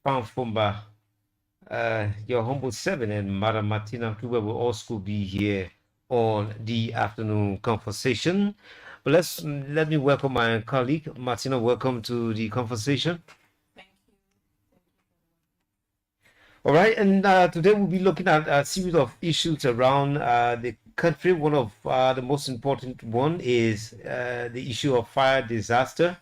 Fanfumba, your humble servant, and Madam Martina Kluber will also be here on the afternoon conversation. But let me welcome my colleague Martina. Welcome to the conversation. All right, and today we'll be looking at a series of issues around the country. One of the most important one is the issue of fire disaster.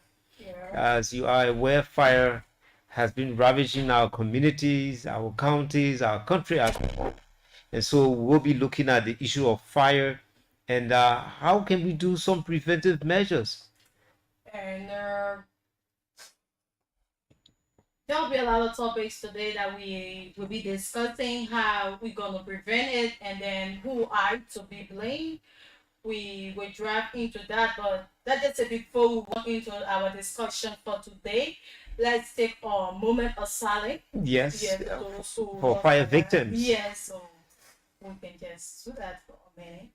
As you are aware, fire has been ravaging our communities, our counties, our country as well. And so we'll be looking at the issue of fire and how can we do some preventive measures. And there'll be a lot of topics today that we will be discussing how we're going to prevent it and then who are to be blamed. We will drive into that, but that's just a before we walk into our discussion for today. Let's take a moment of silence. Yes, So for fire victims. Yes, so we can just do that for a minute.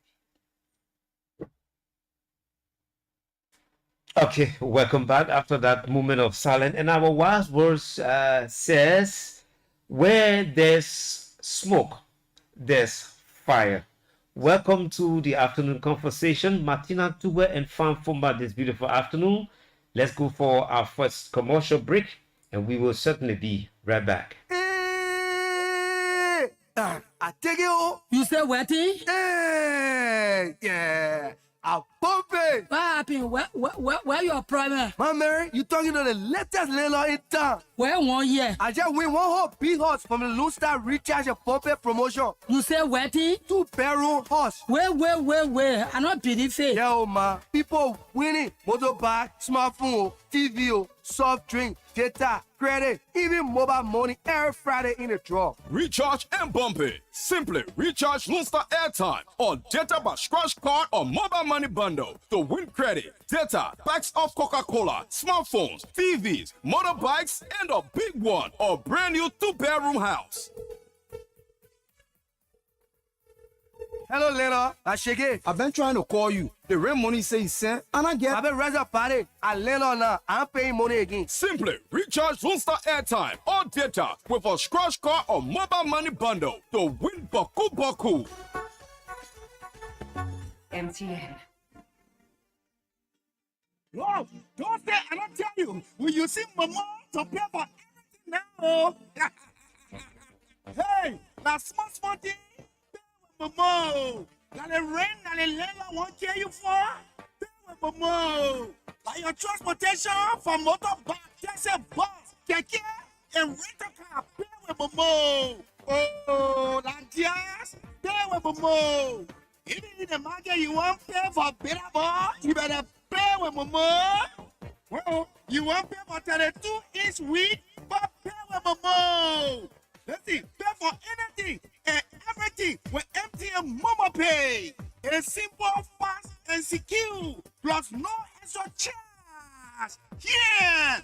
Okay, welcome back after that moment of silence. And our last verse says, where there's smoke, there's fire. Welcome to the afternoon conversation. Martina Tuber and Fanfumba this beautiful afternoon. Let's go for our first commercial break, and we will certainly be right back. Hey! I take it. You say wetin? Hey! Yeah! I pump it! What happen? Where your problem? My Mary, you talking to the latest landlord in town. Where 1 year? I just win one whole big house from the Lone Star Recharge and Pump It promotion. You say wetin? 2-bedroom house. Wait. I not believe it. Yeah, man. People winning motorbike, smartphone, TV, soft drink, data, credit, even mobile money every Friday in the draw. Recharge and bump it. Simply recharge Lone Star airtime or data by scratch card or mobile money bundle to win credit, data, packs of Coca-Cola, smartphones, TVs, motorbikes, and a big one or brand new 2-bedroom house. Hello, Lena. That's Shiggy. I've been trying to call you. The rent money say he sent, and I get. I've been ready party. I Lena now. I'm paying money again. Simply recharge Lone Star airtime or data with a scratch card or mobile money bundle to win Baku. MTN. Whoa, don't say I don't tell you. Will you see Mama to pay for everything now? Hey, now small thing. Mama, now the rent, now the landlord won't care you for. Pay with Mama. Like your transportation from motorbike, taxi, bus, keke, and rental car. Pay with Mama. Oh, like yes, pay with Mama. Even in the market, you won't pay for better ball. You better pay with Mama. Well, you won't pay for 32-inch weed, but pay with Mama. Let's see, pay for anything and everything with MTN Momo Pay. It's simple, fast, and secure. Plus no extra charge. Yeah!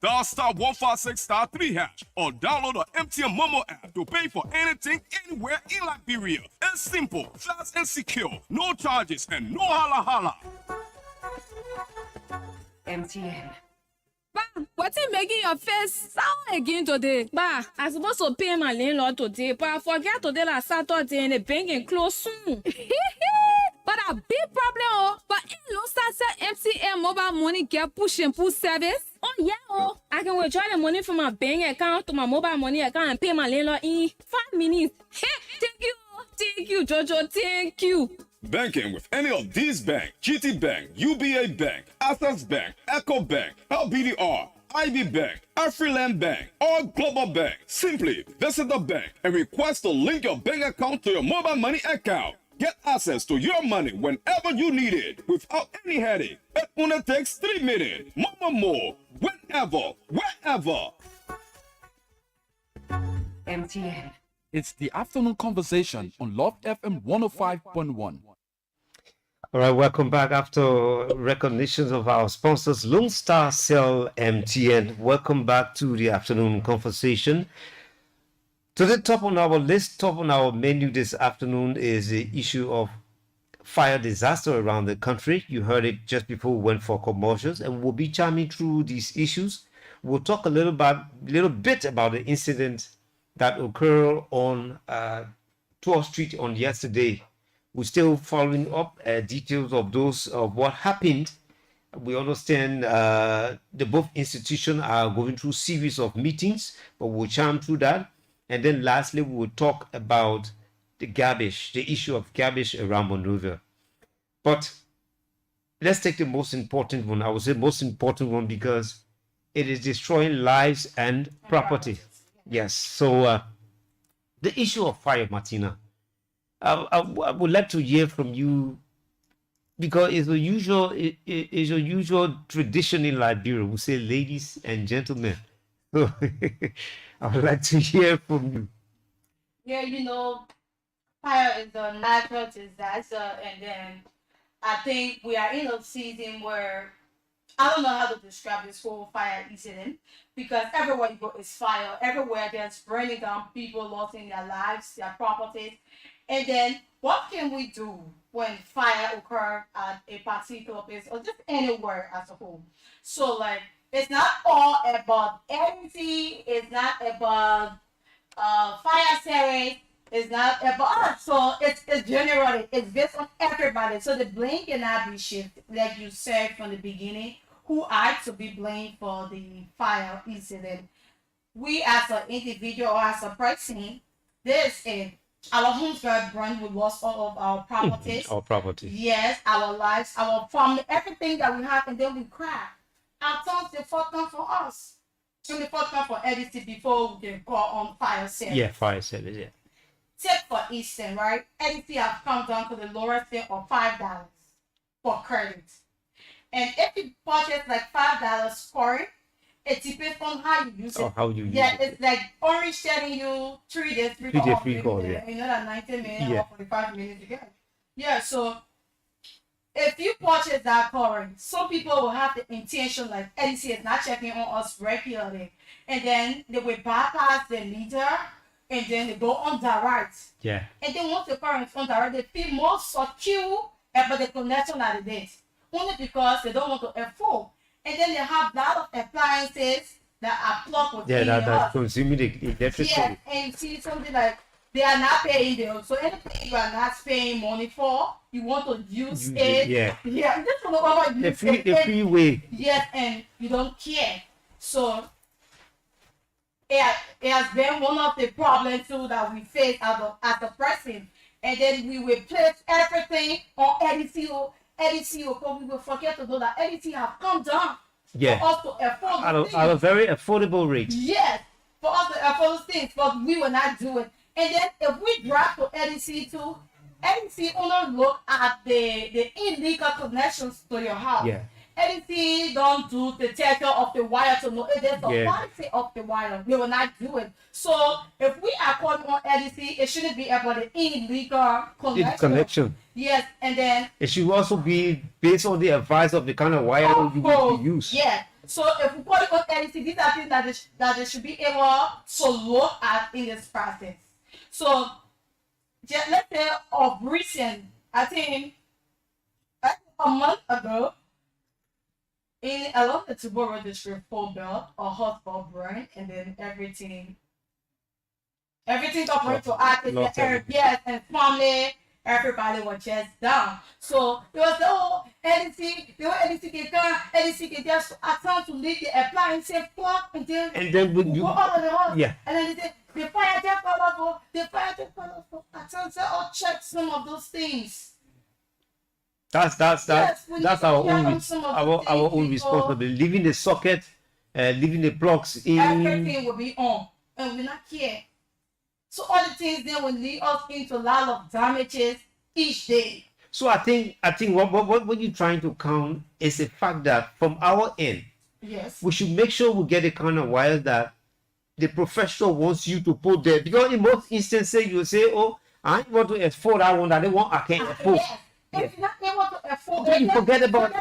Dial *156*3# or download the MTN Momo app to pay for anything anywhere in Liberia. It's simple, fast, and secure. No charges and no holla. MTN. Ba, what's it making your face sour again today? Ba, I'm supposed to pay my landlord today, but I forget today like Saturday and the bank is closed soon. But a big problem, oh. But in Lone Star say MTN mobile money get push and pull service. Oh yeah, oh. I can withdraw the money from my bank account to my mobile money account and pay my landlord in 5 minutes. Thank you, Jojo. Thank you. Banking with any of these banks: GT Bank, UBA Bank, Access Bank, Echo Bank, LBDR, IB Bank, Afriland Bank, or Global Bank. Simply visit the bank and request to link your bank account to your mobile money account. Get access to your money whenever you need it without any headache. It only takes 3 minutes. More, whenever, wherever. MTN. It's the afternoon conversation on Love FM 105.1. All right, welcome back after recognitions of our sponsors, Lone Star Cell MTN. Welcome back to the afternoon conversation. To the top on our list, top on our menu this afternoon is the issue of fire disaster around the country. You heard it just before we went for commercials, and we'll be chiming through these issues We'll talk a little bit about the incident that occurred on 12th Street on yesterday. We're still following up details of those of what happened. We understand the both institutions are going through series of meetings, but we'll charm through that. And then lastly, we will talk about the issue of garbage around Monrovia. But let's take the most important one. I would say most important one because it is destroying lives and property. Yes. So the issue of fire, Martina. I would like to hear from you because it's a usual tradition in Liberia. We say ladies and gentlemen. So I would like to hear from you. Yeah, you know, fire is a natural disaster, and then I think we are in a season where I don't know how to describe this whole fire incident because everywhere you go is fire. Everywhere there's burning down, people losing their lives, their properties. And then what can we do when fire occurs at a particular place or just anywhere as a whole? So like it's not all about energy, it's not about fire saving, it's not about us. So it's generally it's based on everybody. So the blame cannot be shifted, like you said from the beginning. Who are to be blamed for the fire incident? We as an individual or as a person, this is our homes got burned. We lost all of our properties. Our property. Yes, our lives, our family, everything that we have, and then we cry. Our times the fourth come for us. And the fourth come for EDC before we can go on fire service. Yeah, fire service, yeah. Take for instance, right? EDC have come down to the lowest thing of $5 for credit. And if you purchase like $5 for it, it depends on how you use it. Oh, how you use yeah, it. it's like Orange telling you 3 days free Free call. day free call, yeah. You know that 90 minutes Yeah. or 45 minutes again. Yeah, so if you purchase that current, some people will have the intention like NC is not checking on us regularly. And then they will bypass the meter and then they go on direct. Yeah. And then once the current is on direct, they feel more secure about the connection at the date. Only because they don't want to afford. And then they have a lot of appliances that are plugged with Yeah, that's consuming the electricity. yes, and see something like they are not paying them. So anything you are not paying money for, you want to use it. Yeah. Yeah, just for the The free way. Yes, and you don't care. So it has been one of the problems too that we face as a person. And then we will place everything on EDCO, but we will forget to know that EDC have come down Yeah. for us to afford At a very affordable rate. Yes, for us to afford things, but we will not do it. And then if we drop to EDC too, EDC only look at the illegal connections to your house. Yeah. EDC don't do the taker of the wire to know if there's a Yeah. quality of the wire. They will not do it. So if we are calling on EDC, it shouldn't be about the illegal connection. Yes, and then It should also be based on the advice of the kind of wire you will use. yeah. So if we call it on EDC, these are things that they should be able to look at in this process. So just let's say of recent, I think a month ago, in along the Tuboro district, full belt or hotspot burn, and then everything got burned to act in the area, yes, and family, everybody was just down. So it was the whole EDC can just attempt to leave the appliance plug until And then when we you go on the house. yeah. And then they say the fire just powerful, the fire just powerful. Attempt to check some of those things. That's Yes, we need that's to our check own on some of the our own things before responsibility. Leaving the socket, leaving the plugs in. everything will be on, and we not care. So all the things then will lead us into a lot of damages each day. So I think what you're trying to count is the fact that from our end, Yes. we should make sure we get the kind of wires that the professional wants you to put there. Because in most instances, you say, "Oh, I want to afford that one that they want. I can't afford." Yes. If you're not able to afford Then you it, forget about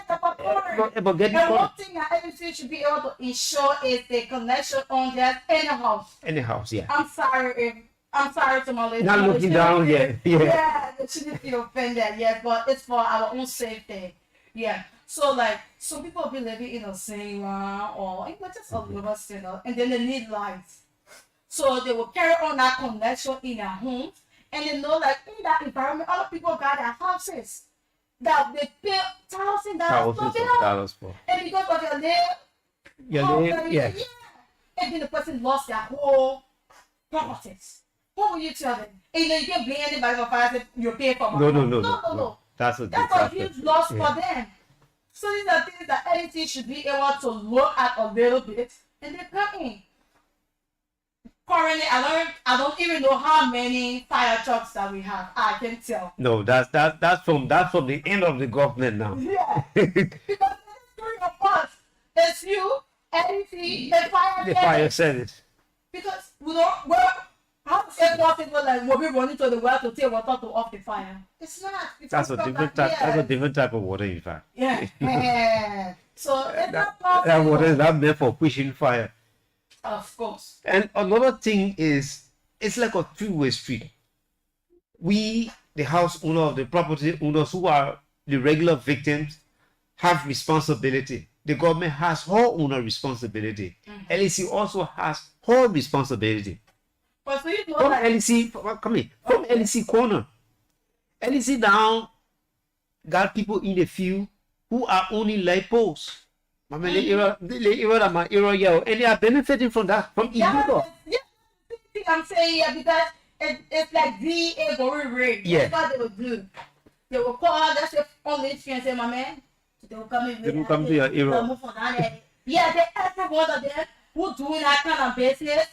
about getting and one caught thing that everything should be able to ensure is the connection on that in the house. in the house. Yeah. I'm sorry to my listeners. Not looking down. Yeah. Yeah, they shouldn't feel offended. Yes, but it's for our own safety. Yeah. So like some people be living in a same or just a little bit, and then they need lights. So they will carry on that connection in their homes, and they know like in that environment, other people got their houses that they pay $1,000 for bill, for. and because of your name, Yeah. and then the person lost their whole properties. What will you tell them? And you can't blame anybody for fire. You pay for my No. That's a That's a huge loss for them. So these are things that NEC should be able to look at a little bit, and they come in. Currently, I don't even know how many fire trucks that we have. I can tell. No, that's from the end of the government now. Yeah. Because there's 3 of us. It's you, NEC, the fire The fire service. Because we don't, how is it possible like we'll be running to the well to take water to off the fire? It's not. It's That's a not different that- type. That's a different type of water, in fact. Yeah. So it's not That water is possible. not meant for pushing fire. Of course. And another thing is, it's like a two-way street. We, the house owner of the property owners who are the regular victims, have responsibility. The government has her owner responsibility. LEC also has her responsibility. But so you know From that LEC, come in, from LEC corner. LEC down got people in the field who are owning light posts. I mean, the era that my era, yeah, and they are benefiting from that, from illegal. I'm saying because it's like DA going rate. Yeah. That's what they would do. They will call, that's the only thing and say, my man, they will come in. They will come to your era. They'll move on that end. Yeah, they every one of them who doing that kind of business.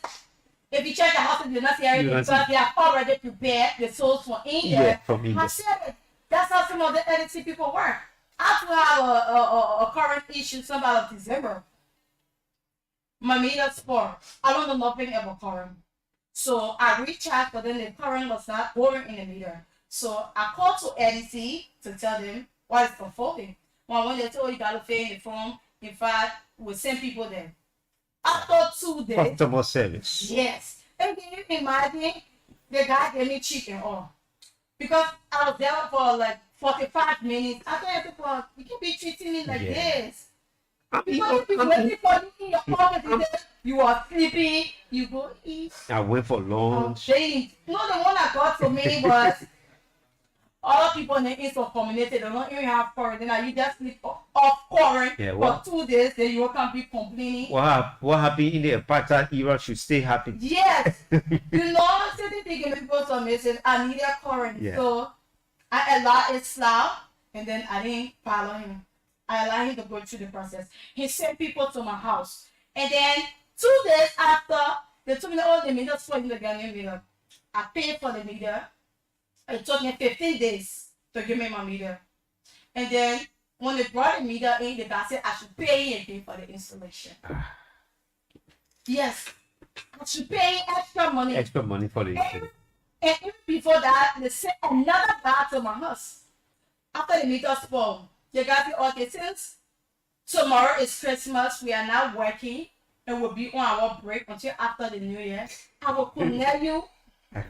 If you check the house, you'll not see everything You because don't see. they are already prepared. The souls from India. Yeah, from India. I said it. That's how some of the NXT people work. I do have a current issue sometime of December. My meter spoiled. I don't know nothing about current. So I reached out, but then the current was not going in the meter. So I called to NEC to tell them why it's unfolding. Well, when they told you gotta pay in the phone, in fact, we send people there. After 2 days, Customer service. yes. And can you imagine the guy gave me chicken all? Because I was there for like 45 minutes. I thought people, you can be treating me like Yeah. this. I mean, Because if you're waiting for you in your pocket, and then you are sleeping, you go eat. I went for lunch. They, no, the one I got for me was other people in the Eastern community, they don't even have quarantine. Now you just sleep off quarantine Yeah, for what? 2 days, then you can't be complaining. What happened in the apartheid era should stay happening. Yes. You know, certain things make people so message. I need a current. Yeah. So I allowed it slap, and then I didn't follow him. I allowed him to go through the process. He sent people to my house. And then 2 days after, they told me, oh, the meter for you to get me meter. I paid for the meter. It took me 15 days to give me my meter. And then when they brought the meter in, the guy said I should pay and pay for the installation. Yes. I should pay extra money. Extra money for the And even before that, they sent another guy to my house. After the meter spoiled, the guy said, okay, since tomorrow is Christmas, we are now working and we'll be on our break until after the New Year. I will connect you.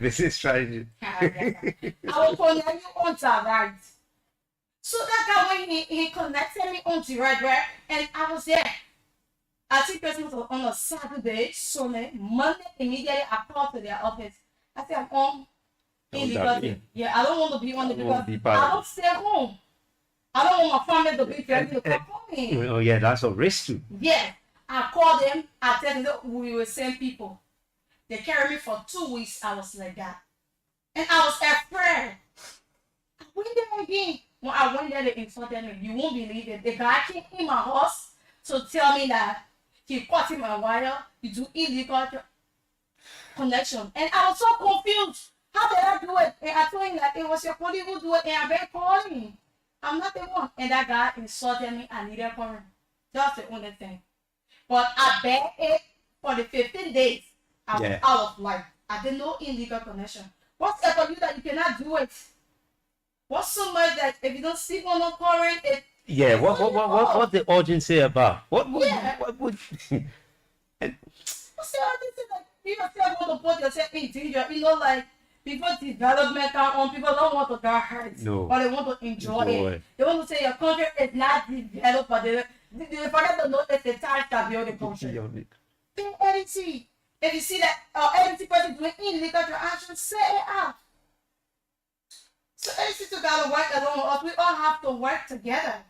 This is trying I will connect you onto right. So that guy, when he connected me onto right, and I was there. I think Christmas was on a Saturday, Sunday, Monday, immediately I called to their office. I said, I'm on. Yeah, I don't want to be on it because I don't stay home. I don't want my family to be ready to come home. Oh yeah, that's a risk too. Yeah, I called them. I tell them that we will send people. They carried me for 2 weeks. I was like that, and I was afraid. I went there again. When I went there, they insulted me. You won't believe it. The guy came in my house to tell me that he caught in my wire. You do illegal connection, and I was so confused. How did I do it? And I told him that it was your colleague who do it, and I've been calling. I'm not the one. And that guy insulted me. I needed current. That's the only thing. But I bet it for the 15 days. I was out of life. I didn't know illegal connection. What's up for you that you cannot do it? What's so much that if you don't sleep on the current, it Yeah, what the urgency about? What would what's the other thing that you yourself want to put yourself in danger? You know, like before development come on, people don't want to get hurt. No. But they want to enjoy Enjoy. it. They want to say your country is not developed, but they forget to know it's the time that build the country. Pay anything. If you see that anything person doing illegal action, say it out. So anything to gotta work along with us. We all have to work together.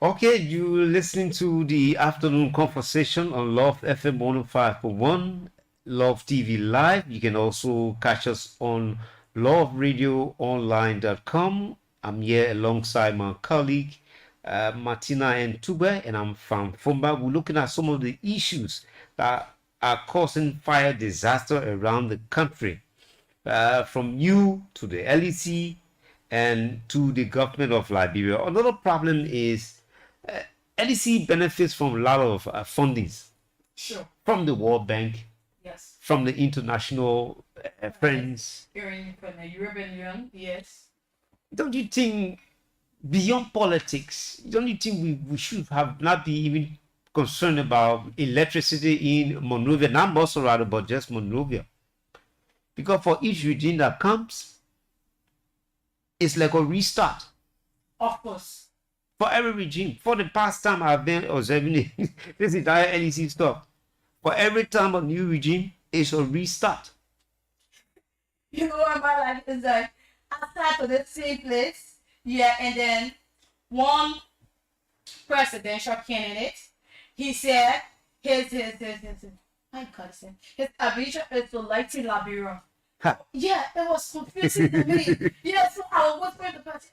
Okay, you're listening to the afternoon conversation on Love FM 105.1, Love TV Live. You can also catch us on loveradioonline.com. I'm here alongside my colleague, Martina Ntube, and I'm from Fumba. We're looking at some of the issues that are causing fire disaster around the country, from you to the LEC and to the government of Liberia. Another problem is LEC benefits from a lot of fundings Sure. from the World Bank, Yes. from the international friends. From the European Union, yes. Don't you think, beyond politics, don't you think we should have not be even concerned about electricity in Monrovia, not Montserrat, but just Monrovia? Because for each regime that comes, it's like a restart. Of course. For every regime. For the past time I've been observing this entire LEC stuff, for every time a new regime, it's a restart. You know what my life is like? I start to the same place, yeah, and then one presidential candidate, he said his my cousin, his ambition is to lighten Liberia. Ha. Yeah, it was confusing to me. Yeah, so I was whispering to the person,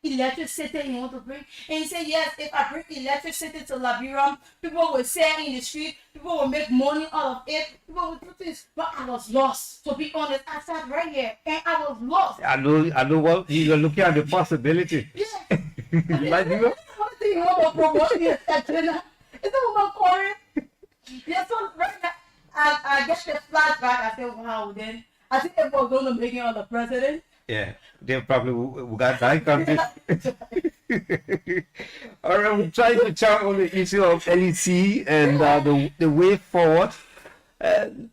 electricity you want to bring? And he said, yes, if I bring electricity to Liberia, people will sell in the street, people will make money out of it, people will do this. But I was lost, to be honest. I sat right here and I was lost. I know what you're looking at, the possibility. Yeah. Liberia? What do you want to promote this agenda? Is that what I'm calling? Yeah, so right now, I get the flashback. I said, wow, then I think if we're going to make it on the president. Yeah, they probably we got that country. All right, we're trying to chat on the issue of LEC and the way forward. The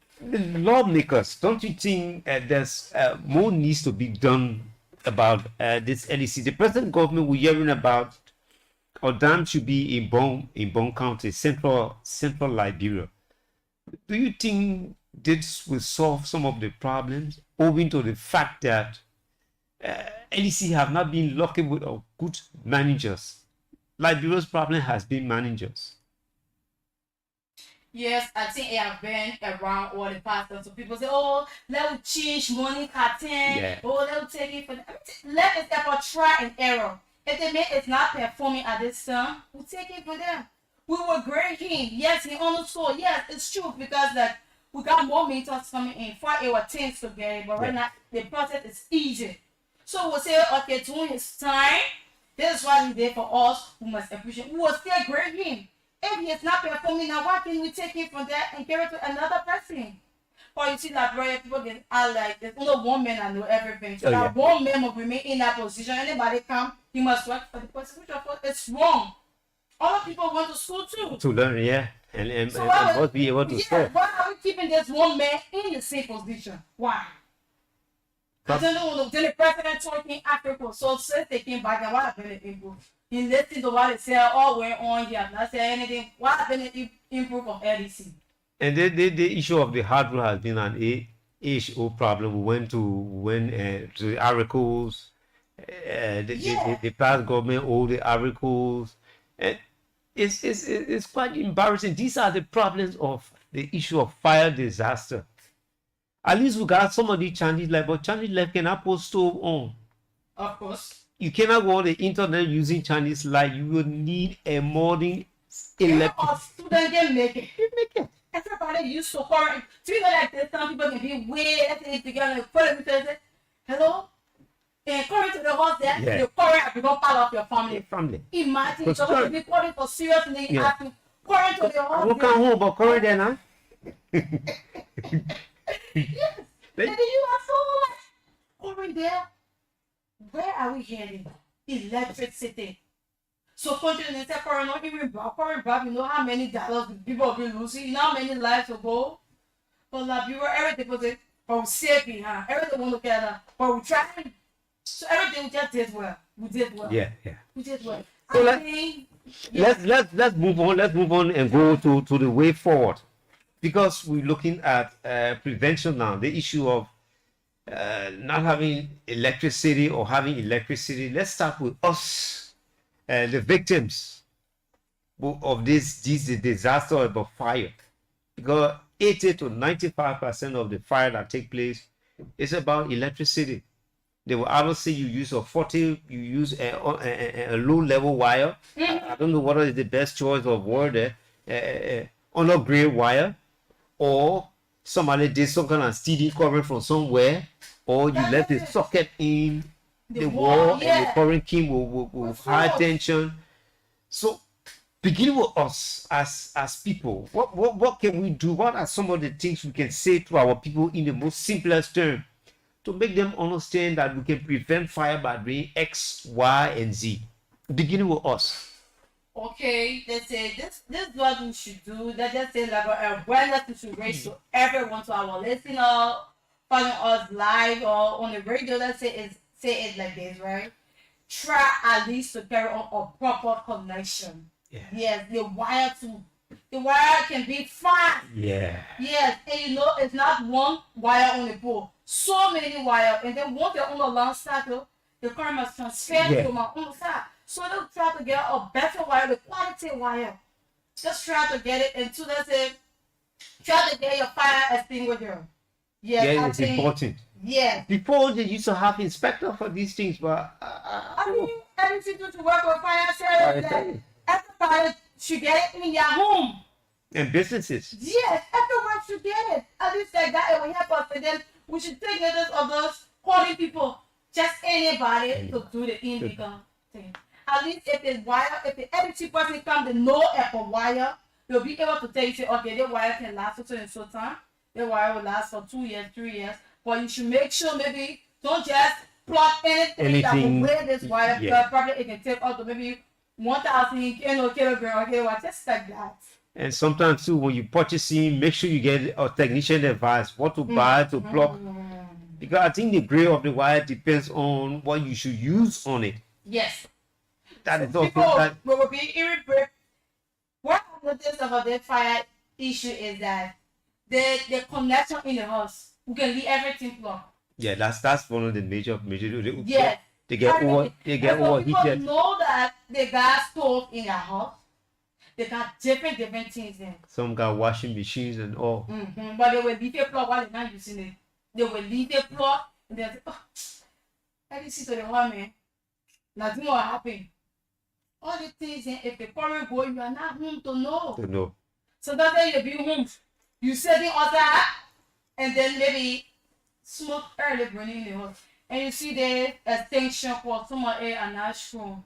lawmakers, don't you think there's more needs to be done about this LEC? The present government we're hearing about, or dam should be in Bon County, central Liberia. Do you think this will solve some of the problems, owing to the fact that LEC have not been lucky with good managers? Liberia's problem has been managers. Yes, I think it has been around all the past. So people say, oh, let's change money carton. Yeah. Oh, let's take it for them. Let us have a try and error. If the man is not performing at this time, we'll take it for them. We will grade him. Yes, he on the score. Yes, it's true because like we got more mentors coming in. 4 our teams together, but right now the process is easy. So we'll say, okay, during his time, this is what he did for us. We must appreciate. We will still grade him. If he is not performing now, why can't we take it from there and give it to another person? Or you see that very people get like there's only one man that know everything. So that one man will remain in that position. Anybody come, he must work for the person, which of course it's wrong. Other people went to school too. To learn, yeah. And So must be able to serve. why are we keeping this one man in the same position? Why? I don't know. Then the president talking Africa, so since they came back, and what happened to people? He listened to what they said all went on here. Not say anything. What happened to improve of LEC? And the issue of the hardware has been an issue problem. We went to the articles. The past government all the articles. It's quite embarrassing. These are the problems of the issue of fire disaster. At least we got some of the Chinese life, but Chinese life cannot put stove on. Of course. You cannot go on the internet using Chinese light. You will need a modern electric. Or student can make it. Everybody used to current. So you know like this, some people can be weird. Let's say together, put it say, hello? And current to the house there, the current have become part of your family. Imagine someone can be calling for serious and then you have to current to the house. Who come home but current then, huh? Yes. And then you are so like, current there. Where are we heading? Electricity. So country and say current not even back, you know how many dollars people have been losing, you know how many lives will go. But Liberia, everything was it. but we stay behind. Everything went together, but we tried. So everything we just did well. We did well. Yeah. We did well. So I think, let's move on. Let's move on and go to the way forward, because we're looking at prevention now. The issue of not having electricity or having electricity. Let's start with us, the victims of this disaster of fire, because 80 to 95% of the fire that take place is about electricity. They will either say you use a 40, you use a low level wire. I don't know what is the best choice of word there, on a gray wire, or somebody did some kind of steady current from somewhere, or you let the socket in the wall and the current came with high tension. So beginning with us as people, what can we do? What are some of the things we can say to our people in the most simplest term to make them understand that we can prevent fire by doing X, Y, and Z? Beginning with us. okay, let's say this is what we should do. Let's just say like a awareness we should raise to everyone, to our listener, following us live or on the radio. Let's say it like this, right? Try at least to carry on a proper connection. Yeah. Yes, the wire can be fast. Yeah. Yes, and you know it's not one wire on the pole. So many wires, and then once they're on the long cycle, the current must transfer to my own side. So they'll try to get a better wire, the quality wire. Just try to get it into, let's say, try to get your fire extinguisher. Yes, Yeah, I it's think, important. yes. Before they used to have inspector for these things, but I mean, anything to work with fire service, Fire that everybody should get it in their home. and businesses. Yes, everyone should get it. At least like that, it will help us. And then we should take notice of those calling people, just anybody to do the illegal thing. At least if the wire, if the energy person comes to know at a wire, they'll be able to tell you, say, okay, the wire can last for so and so time. The wire will last for 2 years, 3 years. But you should make sure maybe don't just plug anything that will wear this wire, because probably it can take up to maybe 1,000 kilogram, okay, well, just like that. And sometimes too, when you purchasing, make sure you get a technician advice what to buy to plug. Because I think the grade of the wire depends on what you should use on it. Yes. That is So also people that. will be irreparable. What I noticed about the fire issue is that the connection in the house, we can leave everything plugged. Yeah, that's one of the major. Yes. They get overheated. People know that they got stove in their house. They got different things in. Some got washing machines and all. But they will leave it plug while they're not using it. They will leave it plug and they'll say, oh, let me see to the one man. Nothing will happen. All the things, if the current go, you are not home to know. To know. So that's why you be home. You sitting outside, and then maybe smoke early burning in the house. And you see the extension for someone else are not strong.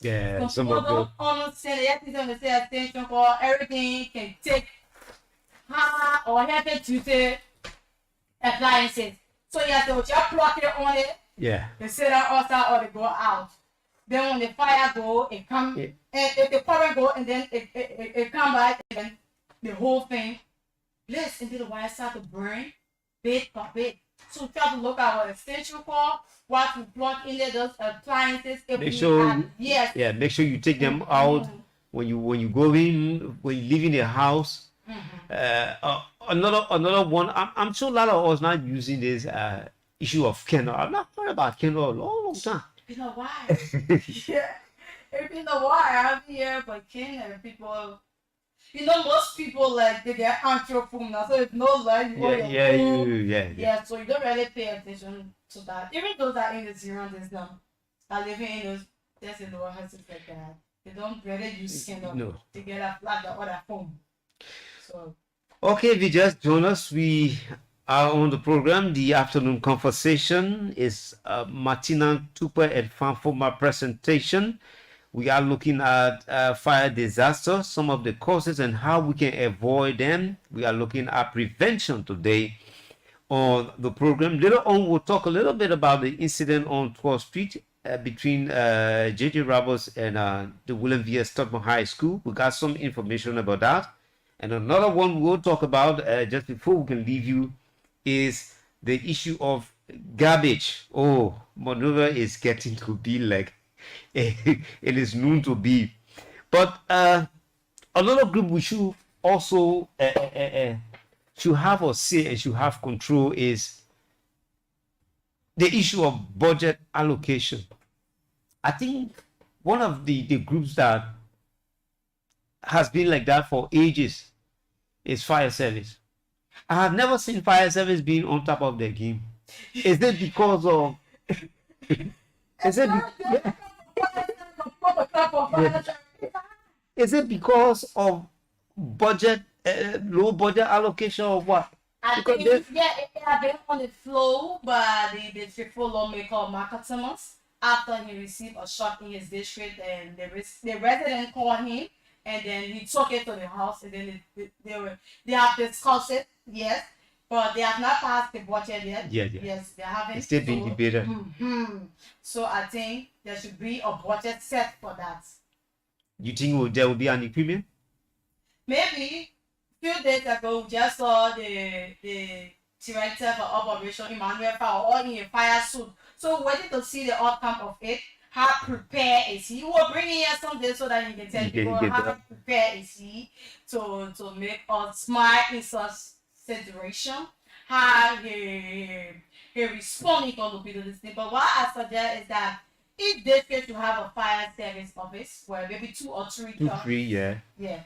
Yeah, some people of don't understand the activity of the extension for everything can take hard or heavy duty appliances. So you have to just plug it on it. Yeah. They sit outside or they go out. Then when the fire go, it come. And if the current go, and then it come back, and the whole thing blitz until the wire start to burn, bit by bit. So try to look at our extension cord, what we plug in there, those appliances. If Make we sure. have, yes. Yeah, make sure you take them out when you go in, when you leave in the house. Another one. I'm sure a lot of us not using this issue of candle. I've not heard about candle a long time. You know why? Yeah. If you know why, I'm here, but Kenya people. You know, most people like they get answer phone now, so if no light, you go yeah. So you don't really pay attention to that. Even those that are in the zero days now, are living in those there's in lower houses like that. They don't really use candle to get a flat or other phone. So okay, if you just join us, we are on the program. The afternoon conversation is Martina Tupper and Fan for my presentation. We are looking at fire disaster, some of the causes and how we can avoid them. We are looking at prevention today on the program. Later on, we'll talk a little bit about the incident on 12th Street between J.J. Roberts and the William V.S. Tubman High School. We got some information about that. And another one we'll talk about just before we can leave you is the issue of garbage. Oh, Monrovia is getting to be like it is known to be. But another group we should also should have a say and should have control is the issue of budget allocation. I think one of the groups that has been like that for ages is fire service. I have never seen fire service being on top of their game. Is it because of is it is it because of budget low budget allocation or what? I Because think, it have been on the flow by the faithful lawmaker Mark Thomas after he received a shot in his district, and the resident called him, and then he took it to the house, and then they have discussed it, yes, but they have not passed the budget yet. Yeah. Yes, they haven't. It's still being debated. So I think there should be a budget set for that. You think there will be an increment? Maybe few days ago, we just saw the director for operation Emmanuel Fire all in a fire suit. So we're waiting to see the outcome of it. How prepared is he? We'll bring in here someday so that he can tell people how prepared is he to make us smart in such situation. How he responding to this thing. But what I suggest is that if they fail to have a fire service office where maybe 2 or 3 yeah. yeah.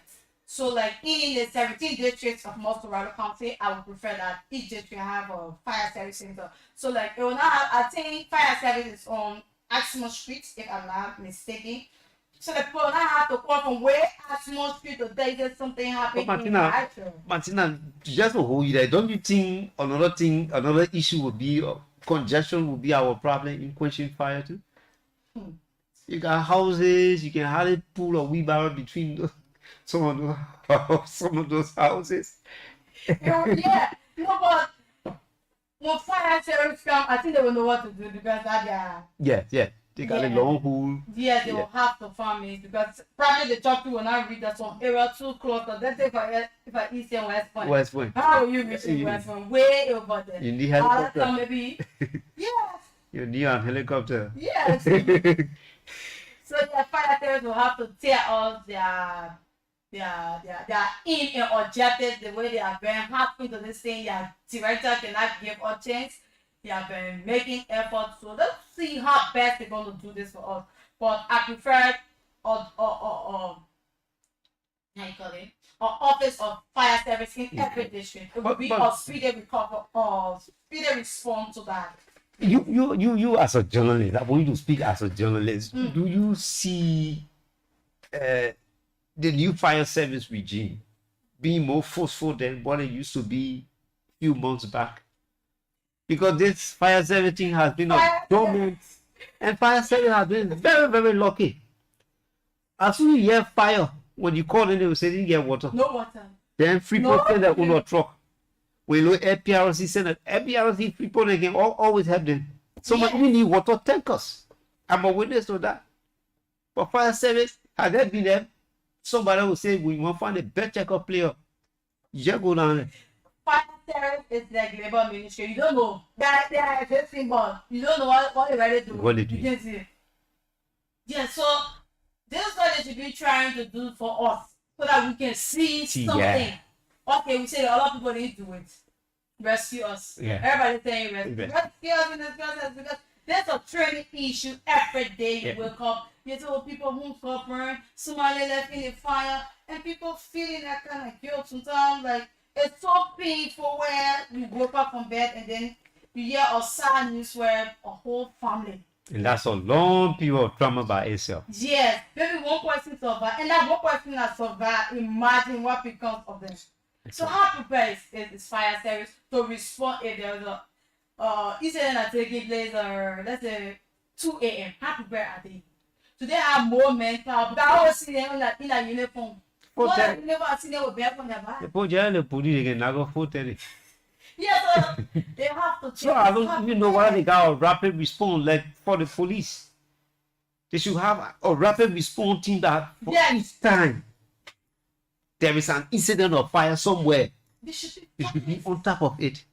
So like in the 17 districts of North Colorado County, I would prefer that each district have a fire service center. So like it will not have, I think fire service is on Aximo Street, if I'm not mistaken. So the people will not have to call from where Aximo Street to tell you something happened. But Martina, just to hold you there, don't you think another issue would be congestion would be our problem in quenching fire too? You got houses, you can hardly pull a wheelbarrow between those. Some of those houses. Yeah, no, but when fire service come, I think they will know what to do because that Yeah. They got a long hole. Yeah, they will have to farm it because probably the chopper will not reach that some area too close. So let's say if I East and West Point. West Point. How will you reach West Point? Way over there. You need helicopter. Maybe. Yes. You need a helicopter. Yes. So the fire service will have to tear off their in and objective the way they have been happy to this thing. Their director cannot give a chance. They have been making efforts. So let's see how best they're going to do this for us. But I prefer how you call it? Or office of fire service in every district. It would be a speedy recover or speedy response to that. You as a journalist, I want you to speak as a journalist. Do you see the new fire service regime being more forceful than what it used to be a few months back? Because this fire service thing has been a dormant, and fire service has been very, very lucky. As soon as you hear fire, when you call in, they will say you get water. No water. Then Freeport send that on a truck. We look at PRC send it. PRC Freeport they can always help them. Someone even need water tankers. I'm a witness to that. But fire service, has that been there? Somebody will say we want to find a better checkup player. You just go down there. Fire service is like labor ministry. You don't know. They are existing, but you don't know what they're ready to do. What they do. You can see. Yeah, so this is what they should be trying to do for us so that we can see something. Yeah. Okay, we say that a lot of people need to do it. Rescue us. Yeah. Everybody's saying rescue us in this process because there's a training issue every day. You wake up, you tell people who's suffering, somebody left in the fire, and people feeling that kind of guilt sometimes. Like, it's so painful where you wake up from bed and then you hear a sad news where a whole family. And that's a long period of trauma by itself. Yes, maybe one person survived, and that one person that survived, imagine what becomes of them. So how prepared is fire service to respond if there is a incident that taking place or let's say 2 a.m. How prepared are they? Do they have more mental? Because I always see them in a uniform. What you never seen them with back on their back? The police again, I go 4:30. Yeah, so they have to check. So I don't even know why they got a rapid response like for the police. They should have a rapid response team that for each time there is an incident of fire somewhere, They should it should be on top of it.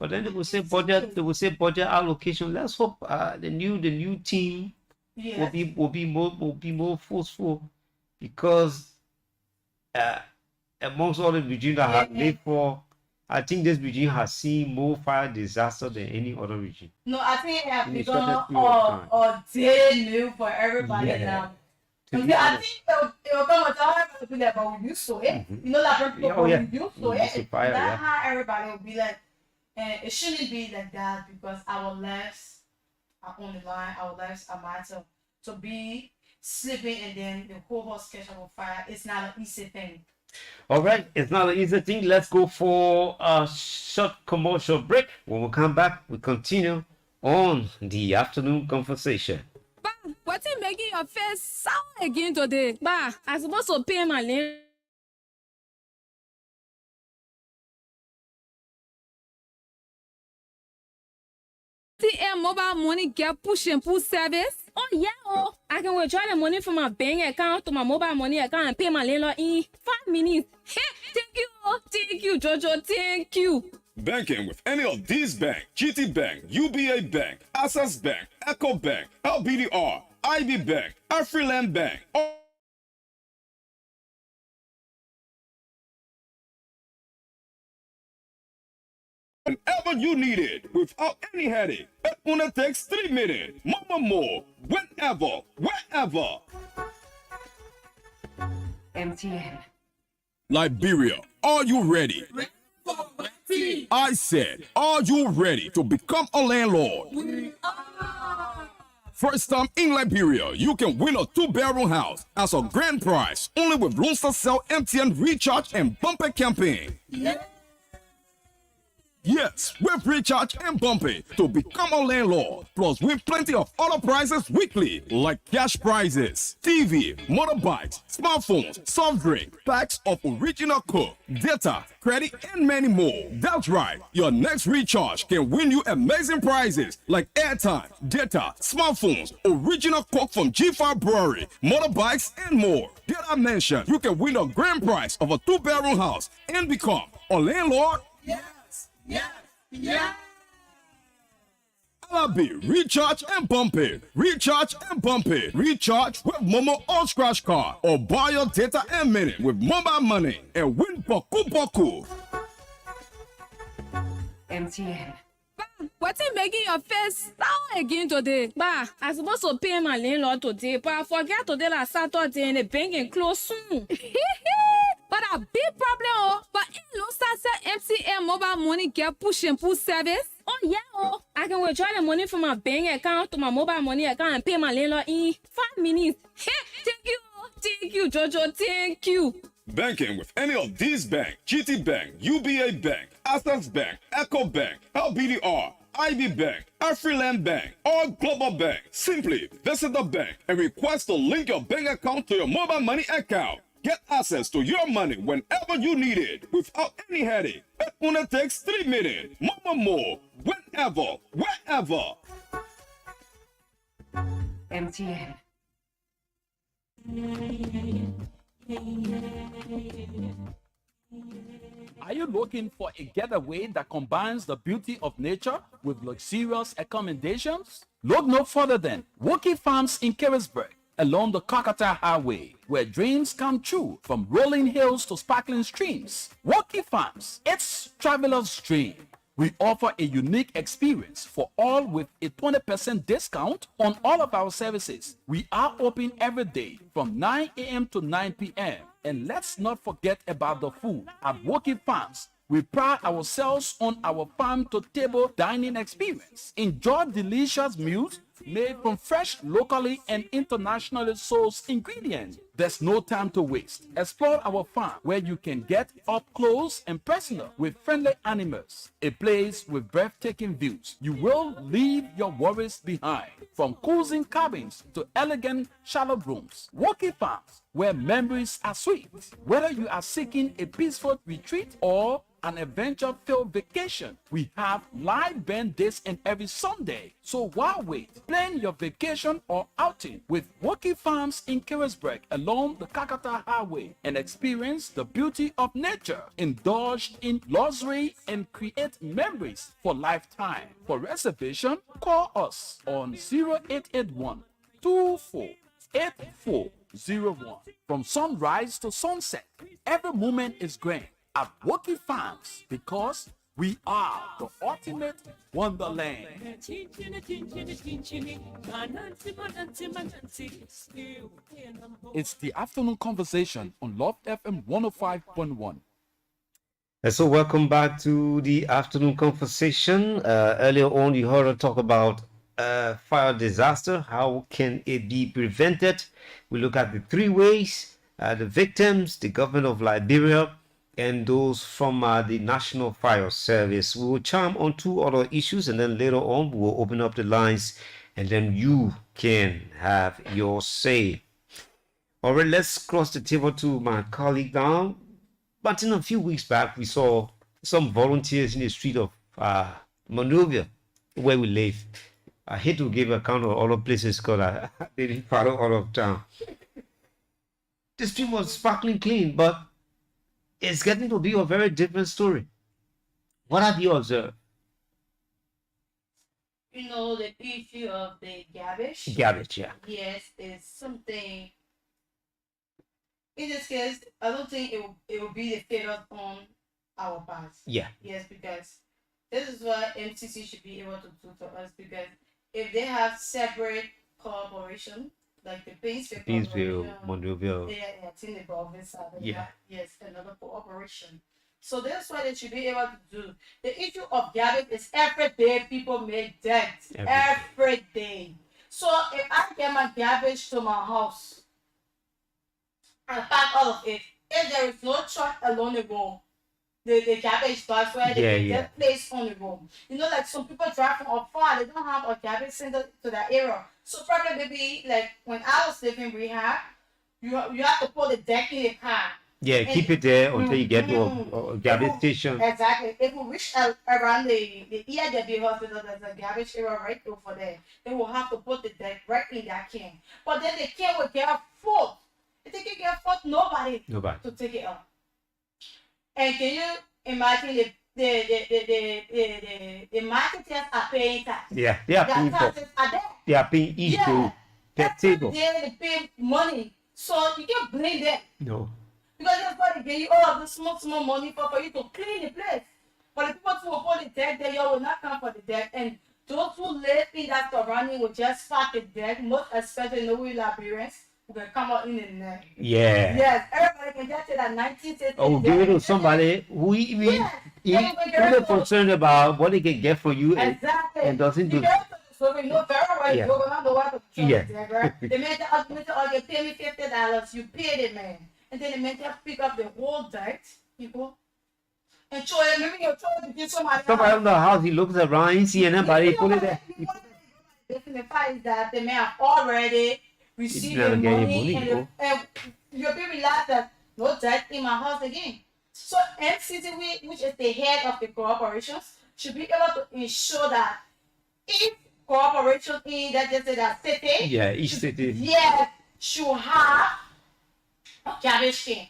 But then they will say budget. They will say budget allocation. Let's hope the new team Yeah. will be more forceful, because amongst all the regions that have lived for, I think this region has seen more fire disaster than any other region. No, I think it has In a become shorter period of time. a day new for everybody Yeah. now. To Okay, be I honest. think it will come a time when people like, but we used to it. You know, like people, Yeah, oh, yeah. we used to We used to it. fire, That's yeah. how everybody will be like. And it shouldn't be like that, because our lives are on the line. Our lives are matter. To be sleeping and then the whole house catch up on fire, it's not an easy thing. All right, it's not an easy thing. Let's go for a short commercial break. When we come back, we continue on the afternoon conversation. Bah, what's making your face sour again today? Bah, I supposed to pay my land. MTN mobile money get push and pull service. Oh yeah, oh, I can withdraw the money from my bank account to my mobile money account and pay my landlord in 5 minutes. Hey, thank you, Jojo, thank you. Banking with any of these banks: GT Bank, UBA Bank, Access Bank, Echo Bank, LBDR, IB Bank, Afriland Bank. Whenever you need it, without any headache. It only takes 3 minutes. Mama more. Whenever, wherever. MTN. Liberia, are you ready? I said, are you ready to become a landlord? First time in Liberia, you can win a 2-bedroom house as a grand prize only with Lone Star Cell MTN Recharge and Bumper campaign. Yes, with Recharge and Bumpy to become a landlord. Plus, win plenty of other prizes weekly, like cash prizes, TV, motorbikes, smartphones, soft drink, packs of original Coke, data, credit, and many more. That's right. Your next recharge can win you amazing prizes like airtime, data, smartphones, original Coke from G5 Brewery, motorbikes, and more. Did I mention you can win a grand prize of a 2-bedroom house and become a landlord? LRB, Recharge and Bumpy. Recharge and Bumpy. Recharge with Momo or Scratch Card. Or buy your data and minute with mobile money and win Boku Boku. MTN. Bah, what's making your face sour again today? Bah, I supposed to pay my landlord today, but I forget today like Saturday and the bank can close soon. But a big problem, oh. But in Lone Star Cell MTN mobile money get push and pull service. Oh yeah, oh, I can withdraw the money from my bank account to my mobile money account and pay my landlord in 5 minutes. Hey, thank you, Jojo, thank you. Banking with any of these banks: GT Bank, UBA Bank, Access Bank, Echo Bank, LBDR, IB Bank, Afriland Bank, or Global Bank. Simply visit the bank and request to link your bank account to your mobile money account. Get access to your money whenever you need it without any headache. It only takes 3 minutes. Mama more. Whenever, wherever. MTN. Are you looking for a getaway that combines the beauty of nature with luxurious accommodations? Look no further than Woki Farms in Carisburg, along the Kakata Highway, where dreams come true from rolling hills to sparkling streams. Woki Farms, it's traveler's dream. We offer a unique experience for all with a 20% discount on all of our services. We are open every day from 9 a.m. to 9 p.m. And let's not forget about the food. At Woki Farms, we pride ourselves on our farm-to-table dining experience. Enjoy delicious meals made from fresh, locally and internationally sourced ingredients. There's no time to waste. Explore our farm where you can get up close and personal with friendly animals. A place with breathtaking views. You will leave your worries behind. From cozy cabins to elegant shallow rooms. Woki Farms, where memories are sweet. Whether you are seeking a peaceful retreat or an adventure-filled vacation, we have live band days and every Sunday. So why wait? plan your vacation or outing with Woki Farms in Carisburg along the Kakata Highway and experience the beauty of nature, indulge in luxury, and create memories for lifetime. For reservation, call us on 0881 248401. From sunrise to sunset, every moment is grand at Woki Farms because we are the ultimate wonderland. It's the afternoon conversation on Love FM 105.1. And so welcome back to the afternoon conversation. Earlier on, you heard us talk about fire disaster. How can it be prevented? We look at the three ways: the victims, the government of Liberia, and those from the National Fire Service. We will chime on two other issues, and then later on we will open up the lines, and then you can have your say. All right, let's cross the table to my colleague now. But in a few weeks back, we saw some volunteers in the street of Monrovia, where we live. I hate to give account of all the places because I didn't follow all of town. The street was sparkling clean, but it's getting to be a very different story. What have you observed? You know, the issue of the garbage. Garbage, yeah. Yes, is something. In this case, I don't think it will be the failure on our part. Yeah. Yes, because this is what MCC should be able to do for us. Because if they have separate cooperation, like the Painesville, Monrovia. yeah, it's in the province. Yeah. Yes, another cooperation. So that's what they should be able to do. The issue of garbage is every day people make debt. Every day. So if I get my garbage to my house and pack all of it, if there is no truck along the road, the garbage bags where they get placed on the road. You know, like some people drive from afar, they don't have a garbage center to that area. So probably maybe like when I was living in rehab, you have to put the deck in the car. Yeah, and keep it there until you get to a garbage station. Exactly. If we reach around the EIW hospital, there's a garbage area right over there. They will have to put the deck right in that can. But then the can will get full. If they can get full, nobody to take it out. And can you imagine the marketers are paying tax? Yeah, they are paying for. They are paying each day per table. They pay money, so you can't blame them. No. Because that's why they give you all of the small money for you to clean the place. But the people who will put the deck there, you will not come for the deck. And those who live in that surrounding will just pack the deck, most especially the Liberians. We're gonna come out in the neck. Yeah. Yes, everybody can just say that 1960. Oh, give it to somebody who even concerned about what they can get for you and doesn't do. So we know very well you're gonna know what to do. Yeah. Right? The man that you pay me $50, you pay the man. And then the man just pick up the whole debt, people. And throw it, maybe you're trying to get somebody in the house, he looks around, he see anybody, put it there. The fact is that the man already received the money and you'll be relaxed that no debt in my house again. So MCC, which is the head of the corporations, should be able to ensure that each corporation in that just say that city, each city, should have a garbage can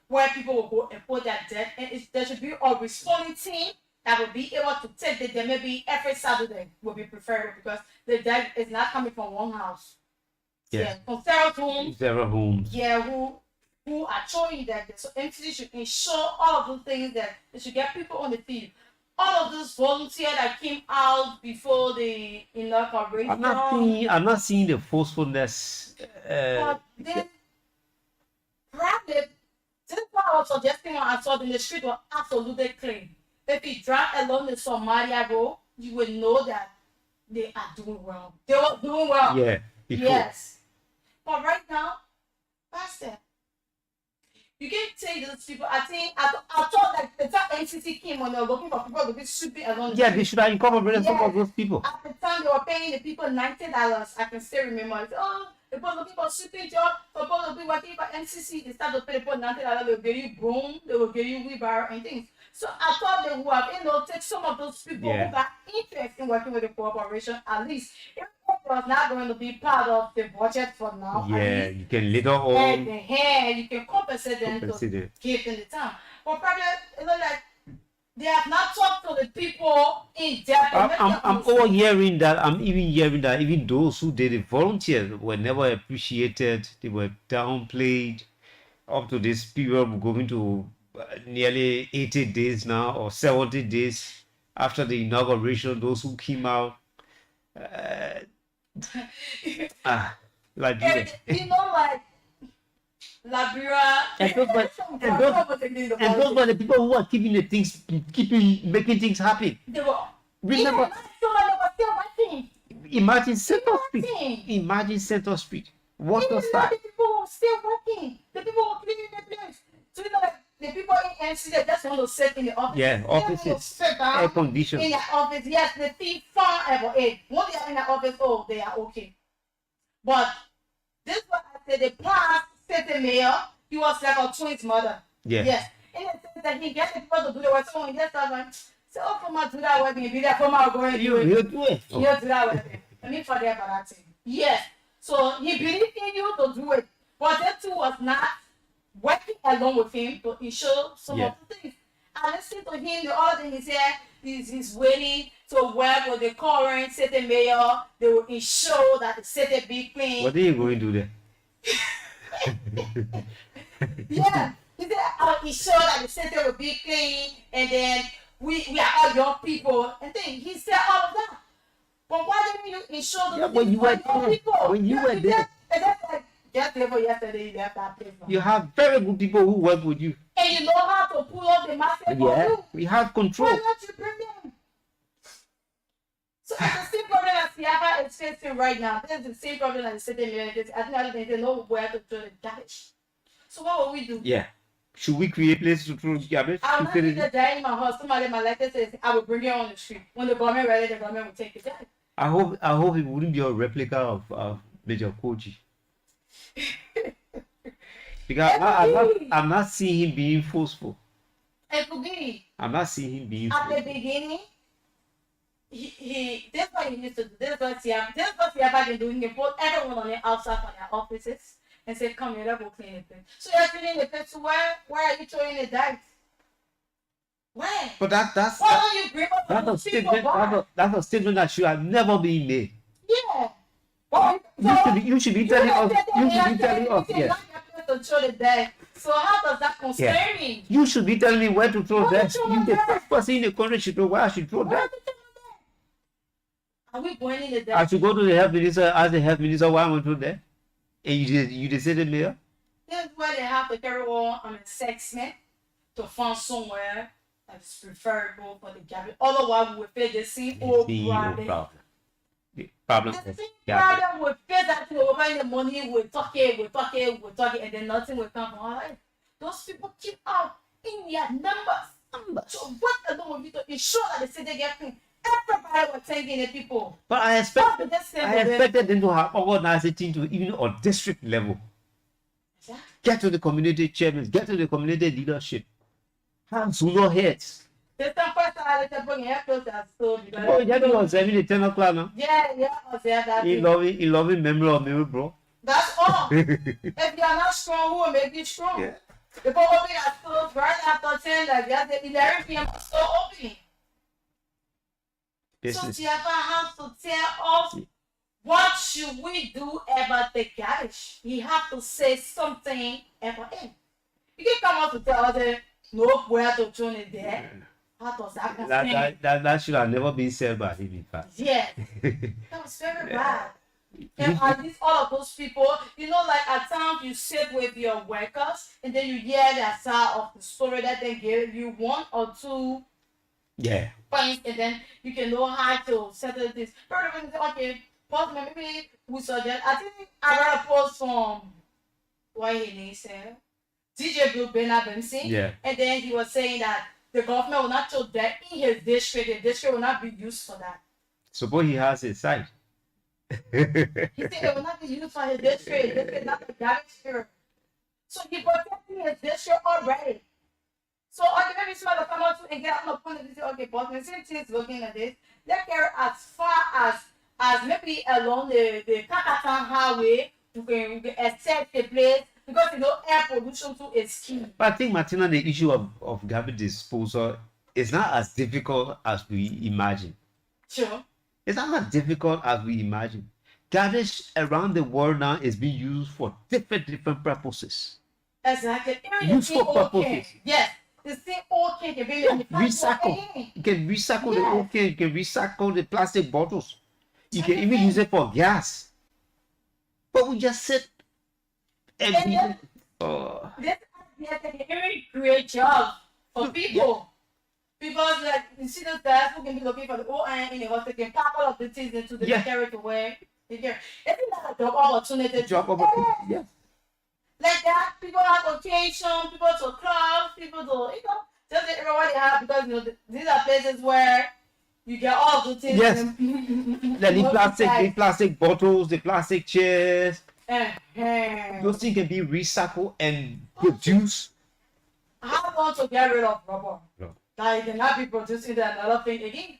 where people will go and put their debt, and there should be a responding team that will be able to take the debt. Maybe every Saturday will be preferred because the debt is not coming from one house. From several homes. Yeah, who are showing that. So MCC should ensure all of those things that they should get people on the field. All of those volunteers that came out before the inauguration. I'm not seeing the forcefulness. But then, probably, this is what I was suggesting when I saw in the street was absolutely clean. If you drive along the Somalia road, you will know that they are doing well. They were doing well. Yeah. Yes. But right now, Pastor, you can't take those people. I thought like the time NCC came when they were looking for people to be sweeping along. Yeah, they should have incorporated some of those people. At the time, they were paying the people $90. I can still remember. I said, the people looking for sweeping job, people will be working for NCC. They start to pay the people $90. They will give you broom, they will give you wheelbarrow and things. So I thought they would have, take some of those people Yeah. who got interest in working with the corporation, at least if it was not going to be part of the budget for now, Yeah, at least you can later and on the hair, you can compensate them compensate to it. give them the time. But probably, like, they have not talked to the people in depth. I'm all hearing that. I'm even hearing that even those who did it volunteers were never appreciated. They were downplayed. Up to this period, we're going to nearly 80 days now or 70 days after the inauguration. Those who came out, like And, like Liberia, And those were the people who are keeping the things, making things happen. they were Remember, even so they were still working. imagine Center Street. Working. Imagine Center Street. What Even was though that? the people were still working, the people were cleaning the place. So like the people in MC, they just want to sit in the office. Yeah, They want to offices, sit down air in conditioned. their office. Yes, they feel far ever eight. Once they are in the office, oh, they are okay. But this is what I said. The past city mayor, he was like a twins mother. Yeah. Yes. And it says that he gets the people to do the work. So when he gets that, like, so oh, come on, do that work. Be there, come on, go and do it. You do it. You do that work. Let me forget about that thing. Yes. So he believed in you to do it. But that too was not working along with him to ensure some Yeah. of the things. And listen to him, the other thing he said he's waiting to work with the current city mayor. They will ensure that the city be clean. What are you going to do there? Yeah. He said, I'll ensure that the city will be clean and then we are all young people. And then he said all of that. But why didn't you ensure those Yeah, when things you were for young there. people? When you were did. there. And that's like, just there for yesterday, you left that place. You have very good people who work with you. And you know how to pull up the mask for Yeah, you. we have control. Why not you bring them? So it's the same problem that Siaba is facing right now. This is the same problem that the city mayor is facing. I think they know where to throw the garbage. So what will we do? Yeah. Should we create places to throw garbage? I will To not say leave this- the die in my house. Somebody might like this says, I will bring it on the street. When the government ready, the government will take it down. I hope it wouldn't be a replica of Major Koji. Because I'm not seeing him being forceful. It could be I'm not seeing him being at the forceful. beginning. This is what he used to do. This is what Siaba been doing. He put everyone on the outside from their offices and say, "Come here, let's go clean the place." So you're cleaning the place. So where are you throwing the dice? Where? But that's Why don't you bring up that's a those people statement. back? That's a statement that should have never been made. Yeah. You should be telling us. You should be telling us. Yes. To throw the dice. So how does that concern Yeah. me? You should be telling me where to throw Where that. to throw You the that? first person in the country should know where I should throw that. Are we going in the I dice? should go to the health minister, ask the health minister why I want to do that. And you decided, mayor. This is where they have to carry on an assessment to find somewhere that's preferable for the garbage. Otherwise, we will face the same old problem. The problem The is same garbage. problem will face that thing over in the money, we're talking, and then nothing will come from our life. Those people keep out in their numbers. So what alone will be to ensure that the city get clean? Everybody was taking the people. But I expected them to have organized a thing to even on district level. Get to the community chairmen, get to the community leadership. Have sooner heads. There's some person I let them bring their clothes and stuff. Oh, that was every 10 o'clock now. Yeah, I was there that He day. loving memory of me, bro. That's all. If you are not strong, who will make you strong? Yeah. The people open at stores right after 10, like that, the 11 p.m. store open. So Business. Tiafa has to tell us what should we do about the garbage. He have to say something about it. You can come out to tell us no where to turn it there. How does that concern? That should have never been said by him, in fact. Yeah, that was very bad. And at least all of those people, like at times you sit with your workers and then you hear their side of the story that they give you one or two Yeah. points, and then you can know how to settle this. Okay, post maybe we suggest. I think I read a post from what his name said, DJ Blue Bernard Benson. Yeah. And then he was saying that the government will not show that in his district. The district will not be used for that. Suppose he has a site. He said it will not be used for his district. This is not the garbage here. So he protecting his district already. So okay, maybe somebody come out to and get on the point and say, okay, boss, when since is looking at this, let's carry as far as maybe along the Kakatan highway, you can accept the place because you know air pollution too is key. But I think, Martina, the issue of garbage disposal is not as difficult as we imagine. Sure. It's not as difficult as we imagine. Garbage around the world now is being used for different purposes. Exactly. Useful purposes. Yes. The same old can be Recycle. You can recycle the Yes. old can. You can recycle the plastic bottles. You can even use it for gas. But we just sit and And then- oh. This idea is a very great job for people. Because like you see those guys who can be looking for the old iron in the house, they can pack all of the things into the Yeah. carry to where they can. It's not a job opportunity. Job opportunity. Yes. Like that, people have occasion, people to clubs, people to just everyone they have because these are places where you get all of the things. Yes. and- The plastic bottles, the plastic chairs, Eh. those things can be recycled and produced. How long to get rid of rubber? No. Like they cannot be producing another thing again.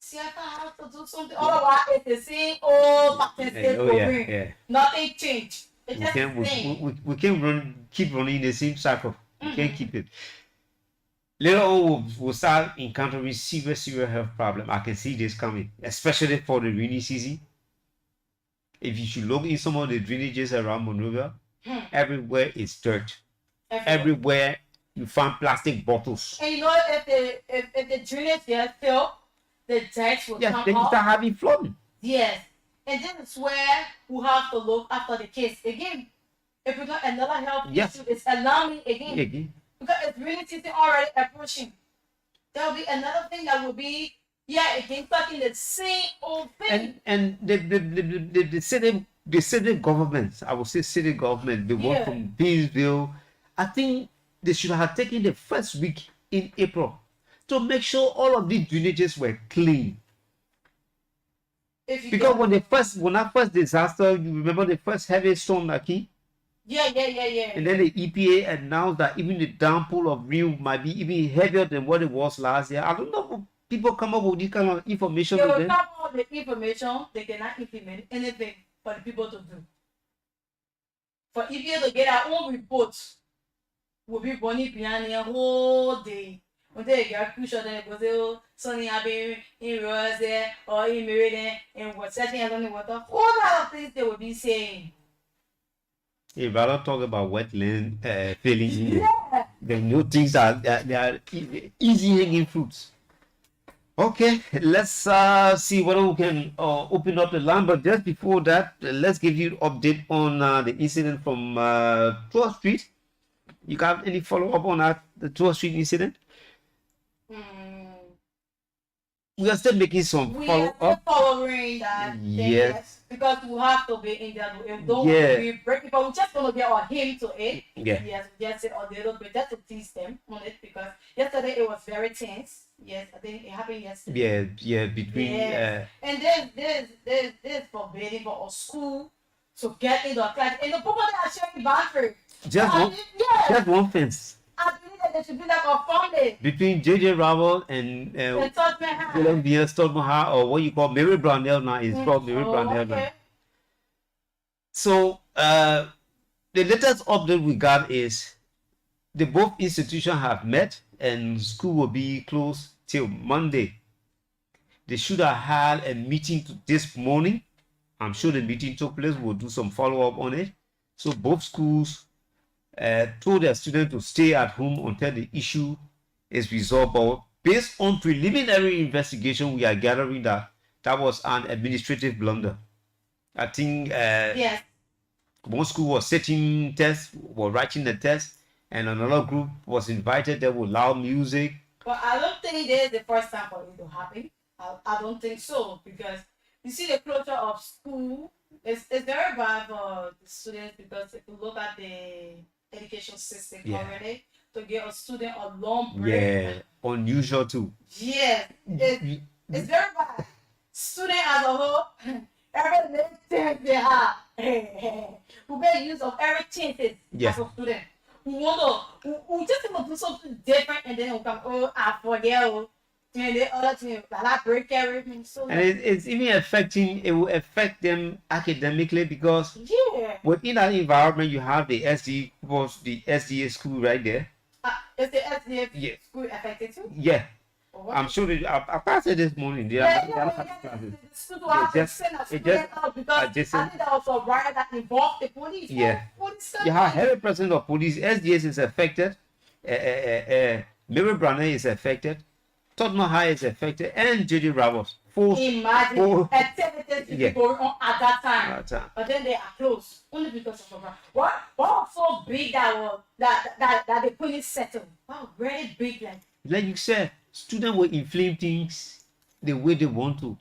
See, I have to do something. Otherwise, it's the same old patent Oh yeah, yeah. Nothing changed. It's We just can't the same. we can't keep running the same cycle. We can't keep it. Later on, we'll start encountering serious health problem. I can see this coming, especially for the rainy season. If you should look in some of the drainages around Monrovia, everywhere is dirt. Everywhere you find plastic bottles. And you know, if the drainage gets filled, the dirt will Yes, come then you up. start having flooding. Yes. And this is where we have to look after the kids again. If we got another health Yes. issue, it's alarming again. Again. Because it's really season already approaching. There will be another thing that will be, again, talking the same old thing. And the city government, I would say city government, the one Yeah. from Beansville, I think they should have taken the first week in April to make sure all of these drainages were clean. If you Because get- when that first disaster, you remember the first heavy storm that came, yeah. and then the EPA announced that even the downpour of rain might be even heavier than what it was last year. I don't know if people come up with this kind of information They to will them. come up with the information, they cannot implement anything for the people to do. For EPA to get our own reports, will be running behind the whole day. Until they get crucial, then it goes, oh, Sonny, I've been in Rose there, or in Meridian, and what's setting on the water. All lot of things they will be saying. You'd rather talk about wetland filling in there. The new things are they are easy hanging fruits. Okay, let's see whether we can open up the line. But just before that, let's give you an update on the incident from 12th Street. You got any follow up on that, the 12th Street incident? We are still making some We follow are still up. following that thing, Yes. because we have to be in there. If don't Yeah. we break it, but we're just gonna get on him to it. Yeah. Yes, we just say a little bit just to tease them on it because yesterday it was very tense. Yes, I think it happened yesterday. Yeah, between Yes. And this forbidding for a school to get into a class. And the people that are sharing boundaries. just one fence I believe that there should be like a funding. between JJ Ravel and The third man. Dylan Beers, Stolmaha, or what you call Mary Brownell now is called Mary Brownell now. Okay. So the latest update we got is the both institutions have met and school will be closed till Monday. They should have had a meeting this morning. I'm sure the meeting took place. We'll do some follow up on it. So both schools told their students to stay at home until the issue is resolved. But based on preliminary investigation, we are gathering that that was an administrative blunder. I think Yes. one school was setting tests, were writing the test, and another group was invited. They would loud music. But I don't think this is the first time for it to happen. I don't think so because you see the closure of school it's very bad for the students because if you look at the education system already to get a student a long break. Yeah, unusual too. Yes, it's very bad. Student as a whole, every little thing they have. We make use of everything as a student. we just want to do something different, and then we'll come, oh, I forget, oh, and the other thing, like break everything. So And it's even it will affect them academically because yeah, within that environment you have the SDA school right there. is the SDF Yeah. school affected too? Yeah, Or what? I'm sure I passed it this morning. They Yeah, are yeah, not yeah, classes. the school have to just- send a it student just- out because I adjacent- think that was a riot that involved the police. Yeah. Police You have 100% of police. SDS is affected. Mary Branner is affected. Tottenham High is affected, and JD Ramos. Imagine Four- activities Yeah. going on at that time. At that time. But then they are closed only because of a riot. What was so big that was that the police settled? Wow, very big, Like you said, students will inflame things the way they want to.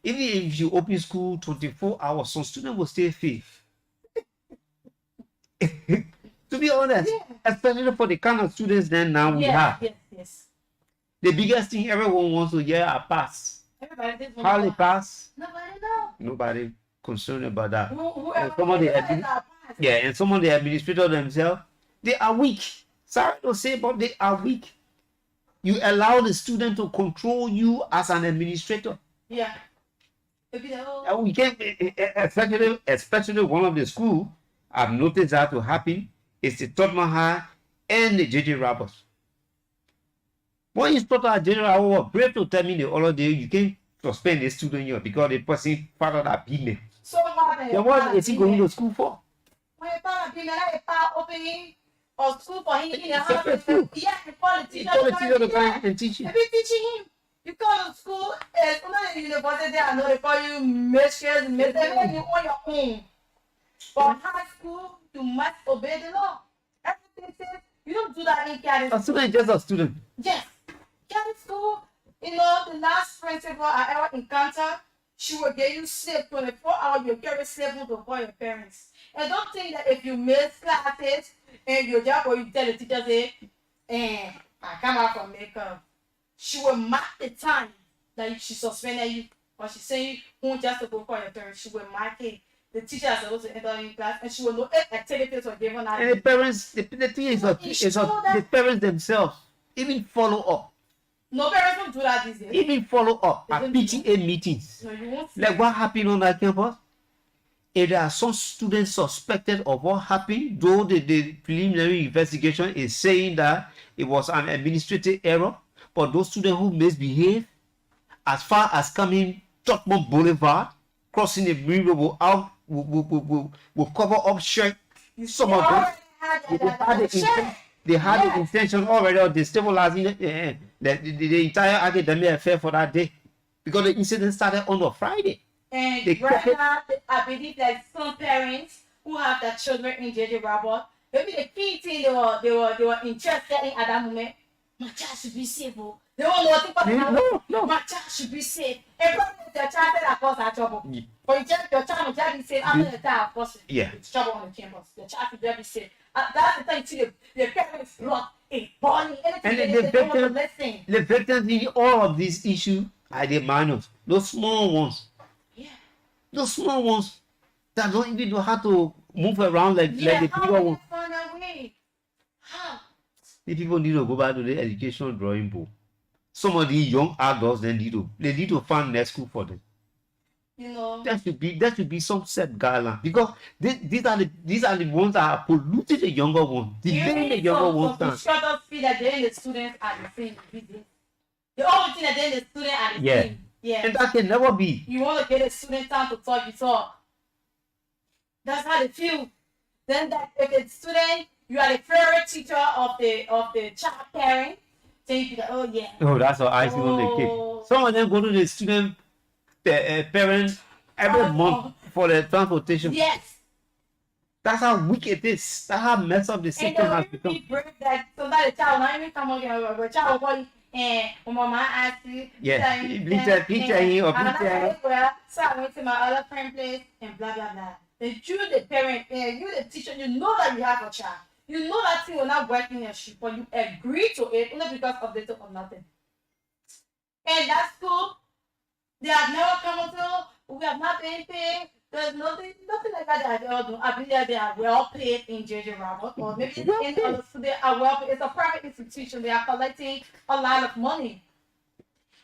Even if you open school 24 hours, some students will stay safe. To be honest, especially for the kind of students then now we have. Yes. The biggest thing everyone wants to hear are pass. Everybody just How they pass, Nobody know. nobody concerned about that. Whoever some of the is admin- that pass. Yeah, and some of the administrators themselves, they are weak. Sorry to say, but they are weak. You allow the student to control you as an administrator. Yeah. Maybe the whole And we can't, especially one of the school, I've noticed that to happen, is the Tottenham High and the JJ Roberts. One instructor at JJ Roberts was brave to tell me the other day, you can't suspend a student here because the person father that beat me. so what Then what is he going to school for? when you find a bill like a power opening or school for him in the house, Separate school. yeah, the politics. He told the teacher to come and teach him. Maybe teaching him. You come to school, it's not the university, I know they call you mistress, mistress, you on your own. But high school, you must obey the law. Everything says you don't do that in Catholic A school. student is just a student. Yes. Catholic school, you know, the last principal I ever encountered, she will get you sleep 24 hours, you carry sleep home to call your parents. And don't think that if you miss classes and your job or you tell the teacher, say, I come out from makeup. She will mark the time that she suspended you or she sent you home just to go call your parents. She will mark it. The teacher is supposed to enter in class and she will know if activities were given out. And the parents, the thing is, the parents themselves even follow up. No parents don't do that these days. Even follow up They at don't do PTA meetings. No, you won't see. Like what happened on that campus? If there are some students suspected of what happened, though the preliminary investigation is saying that it was an administrative error, but those students who misbehave, as far as coming Tottenham Boulevard, crossing the Mirror will cover up shirt. Some of them, they had the intention already of destabilizing the entire academic affair for that day because the incident started on a Friday. And They right kept it- now, I believe that some parents who have their children in JJ Robert, maybe the key thing they were interested in at that moment, my child should be safe. Oh. They don't know what to No. My child should be safe. And probably if their child said, of course, I trouble. Yeah. But your child be safe after the time, of course, Yeah. it's trouble on the campus. The child should be safe. That's the thing, too. The parents block a body, anything And they don't want to listen. the victims in all of these issues are the minors, those small ones. Yeah. Those small ones that don't even know how to move around like the How bigger will ones. they find a way? How? The people need to go back to the education drawing board. Some of these young adults they need to find next school for them. You know. That should be some set guideline because these are the ones that are polluting the younger ones, delaying the younger ones down. Shut up, feel that they and the students are the same. The only thing that they and the students are the Yeah. same. Yeah. And that can never be. You want to get a student time to talk, you talk. That's how they feel. Then that if the student, you are the favorite teacher of the child parent, then you be like, oh yeah. Oh, that's how icing on the Oh. cake. Some of them go to the student parent every month for the transportation. Yes. That's how weak it is. That's how messed up the And system has they will become. be brave that somebody child not even come on the child will call you and mama asked you. Yeah, picture him or picture her. Well, so I went to my other friend place and blah blah blah. Then you the parent and you the teacher, you know that you have a child. You know that thing will not work in your ship, but you agree to it only because of little or nothing. And that school, they have never come until we have not been paid. There's nothing like that they all do. I believe that they are well paid in JJ Robert, or maybe in other they are well paid. It's a private institution. They are collecting a lot of money.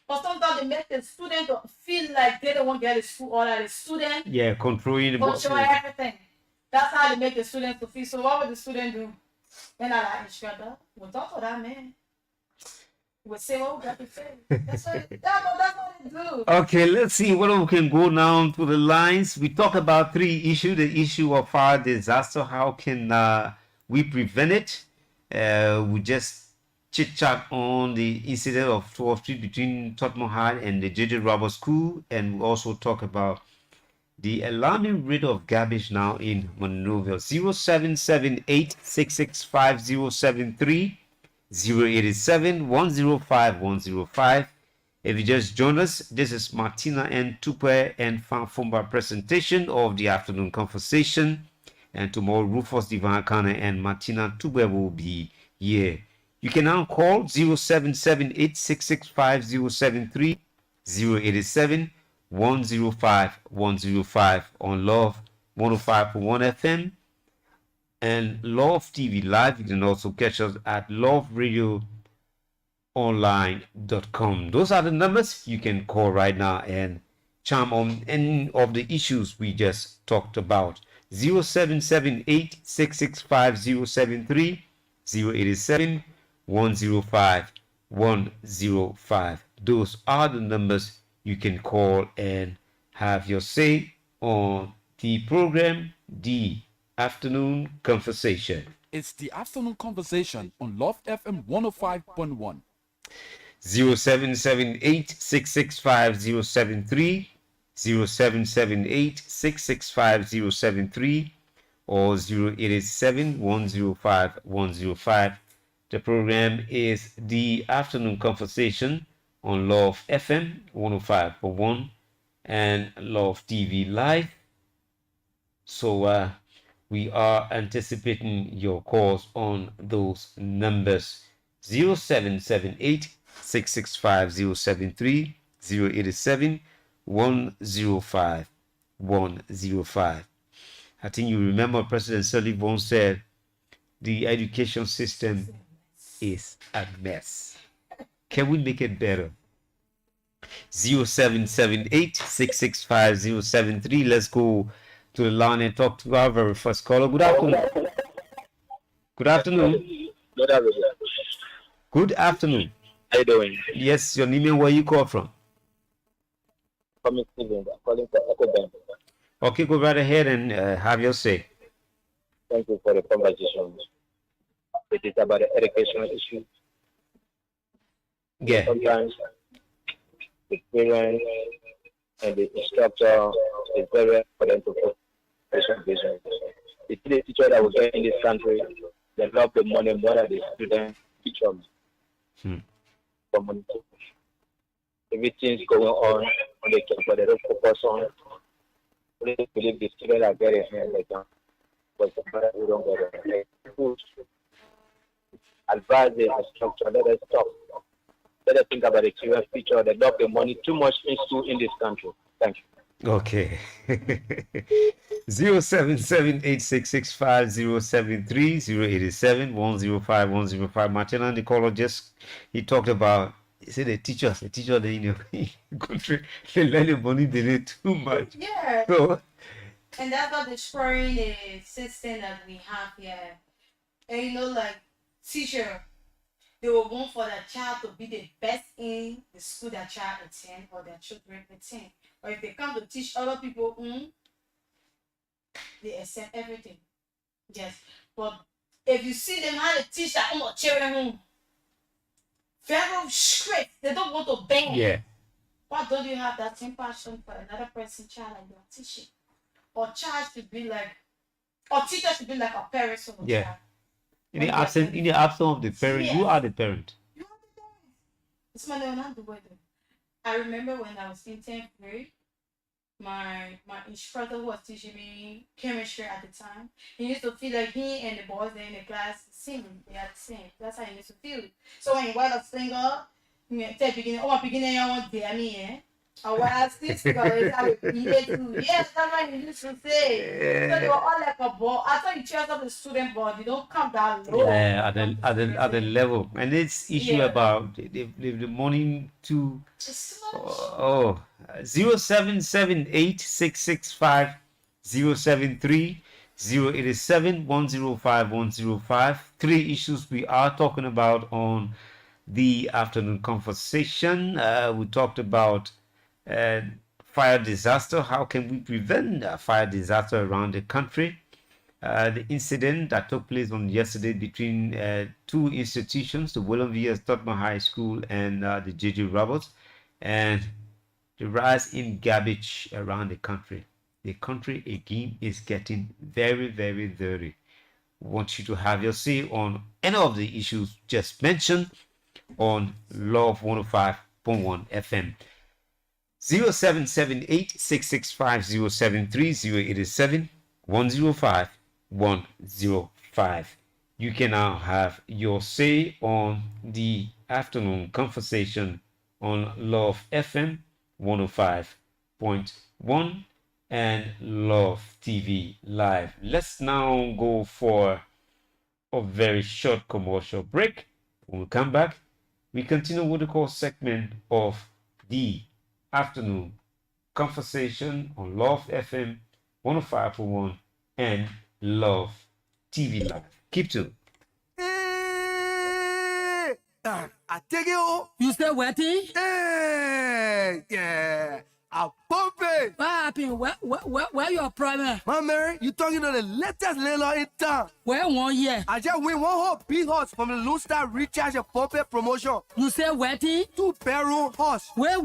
But sometimes they make the student feel like they don't want to get to school, or that the student Yeah, controlling the control everything. That's how they make the students to feel. So what would the student do? When I like instructor, we'll talk to that man. We'll say what we got to say. That's what they do. Okay, let's see whether we can go now to the lines. We talk about three issues. The issue of fire disaster. How can we prevent it? We just chit chat on the incident of 12th Street between Tottenham High and the JJ Roberts School, and we also talk about the alarming rate of garbage now in Monrovia. 0778-665-073, 087-105-105. If you just joined us, this is Martina and Tupe and Fanfumba presentation of the afternoon conversation. And tomorrow, Rufus Divankana and Martina Tupe will be here. You can now call 0778-665-073, 087-105-105 on Love 105.1 FM and Love TV Live. You can also catch us at loveradioonline.com. Those are the numbers you can call right now and chime on any of the issues we just talked about. 0778-665-073, 087-105-105. Those are the numbers you can call and have your say on the program, The Afternoon Conversation. It's the afternoon conversation on Love FM 105.1. 0778-665-073, 0778-665-073, or 087-105-105. The program is The Afternoon Conversation on Love FM 105.1 and Love TV Live. So we are anticipating your calls on those numbers. 0778-665-073, 087-105-105. I think you remember President Sullivan said the education system is a mess. Can we make it better? 0778-665-073. Let's go to the line and talk to our very first caller. Good afternoon. Good afternoon. Good afternoon. Good afternoon. How you doing? Yes, your name and where you call from? I'm Steven. I'm calling for Echo Bank. Okay, go right ahead and have your say. Thank you for the conversation. It is about the educational issue. Yeah. Sometimes the parents and the instructor is very important to put patient vision. The teacher that we get in this country, they love the money more than the student teacher. Everything's going on the campus, but they don't focus on it. They believe the students are getting ahead like that, but sometimes we don't get it. Advise the instructor, let us stop. Let us think about the children's future. They love the money too much in school in this country. Thank you. Okay. 077-8665-073, 087-105-105. Martina Nicola he talked about, he said the teachers in the country, they let the money delay too much. Yeah. So, and that's not destroying the system that we have here. And you know, like teacher, they will want for their child to be the best in the school their child attend or their children attend. Or if they come to teach other people, they accept everything. Yes. But if you see them how to teach their own children, very straight, they don't want to bang. yeah. Why don't you have that same passion for another person's child like you are teaching? Or child should be like, or teacher should be like a parent of a Yeah. child. In the absence of the parent, Yes. you are the parent. It's my little weather. I remember when I was in 10th grade, my instructor who was teaching me chemistry at the time, he used to feel like he and the boys in the class singing. They are the same. That's how he used to feel. So when he was a singer, beginning, I want to I mean, Our sister is yes, that's what you used to say. So they were all like a ball. I thought you cheers up the student board. You don't come down low. Yeah, at the level, and this issue Yeah. about the morning to It's too much. 0778-665-073 087-105-105. Three issues we are talking about on the afternoon conversation. We talked about fire disaster. How can we prevent fire disaster around the country? The incident that took place on yesterday between two institutions, the William V.S. Tottenham High School and the J.J. Roberts, and the rise in garbage around the country. The country again is getting very, very dirty. We want you to have your say on any of the issues just mentioned on Love 105.1 FM. 0778-665-073 087-105-105. You can now have your say on the afternoon conversation on Love FM 105.1 and Love TV Live. Let's now go for a very short commercial break. When we come back, we continue with the core segment of the afternoon conversation on Love FM 105.1 and Love TV Live. Keep tuned. Hey, I take it all. You say wetin? Hey, yeah. I bump it. What happen? Where your problem? My Mary, you talking to the latest landlord in town. Where 1 year? I just win one whole big house from the Lone Star Recharge and Pump It promotion. You say wetin? 2-bedroom house. Wait.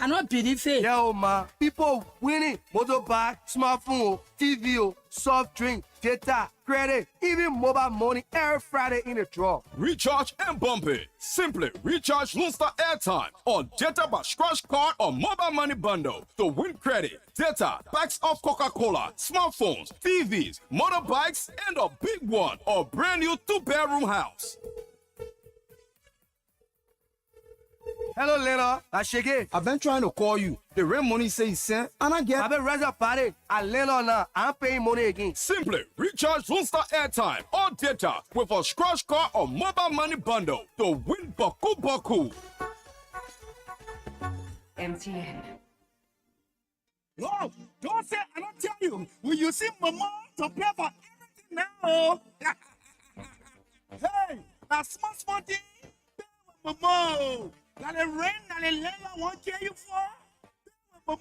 I not believe it. Yeah, oh man. People winning motorbike, smartphone, TV, soft drink, data, credit, even mobile money every Friday in the draw. Recharge and bump it. Simply recharge Lone Star airtime or data by scratch card or mobile money bundle to win credit, data, packs of Coca-Cola, smartphones, TVs, motorbikes, and a big one or brand new 2-bedroom house. Hello, Lena. I shake it. I've been trying to call you. The rent money say he sent, and I get. I've been raising a party. I land on now. I'm paying money again. Simply recharge Lone Star airtime or data with a scratch card or mobile money bundle to win Baku. MTN. No, don't say I don't tell you. Will you see Mama to pay for everything now? Hey, now small thing. Mama. Now the rain, now the leather won't care you for.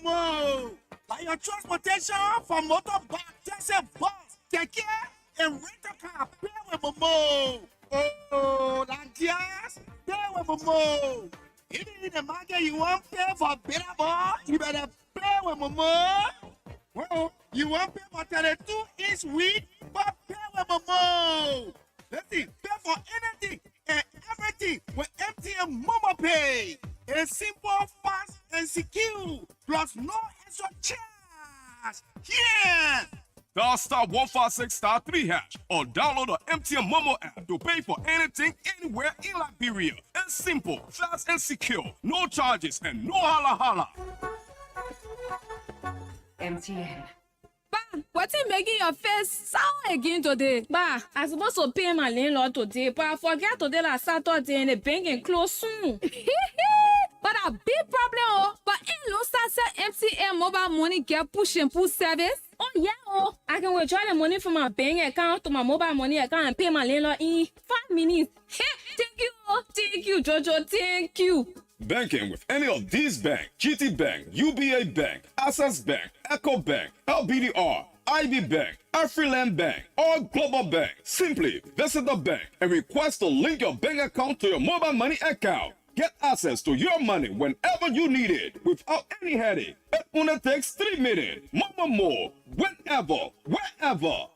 Mama. Like your transportation for motorbike, taxi, bus, keke, and rental car. Pay with Mama. Oh, like yes. Pay with Mama. Even in the market, you want pay for better boy, you better pay with Mama. Well, you want pay for 32-inch weed, but pay with Mama. Let's see, pay for anything and everything with MTN Momo Pay. It's simple, fast, and secure. Plus no extra charge. Yeah! Dial *156*3# or download the MTN Momo app to pay for anything anywhere in Liberia. It's simple, fast, and secure. No charges and no holla. MTN. Ba, what's making your face sour again today? Ba, I supposed to pay my landlord today, but I forget today like Saturday and the bank and close soon. But a big problem, oh. But in Lone Star say MTN mobile money get push and pull service. Oh yeah, oh. I can withdraw the money from my bank account to my mobile money account and pay my landlord in 5 minutes. Thank you, oh. Thank you, Jojo. Thank you. Banking with any of these banks: GT Bank, UBA Bank, Access Bank, Echo Bank, LBDR, IB Bank, Afriland Bank, or Global Bank. Simply visit the bank and request to link your bank account to your mobile money account. Get access to your money whenever you need it without any headache. It only takes 3 minutes. More, whenever, wherever.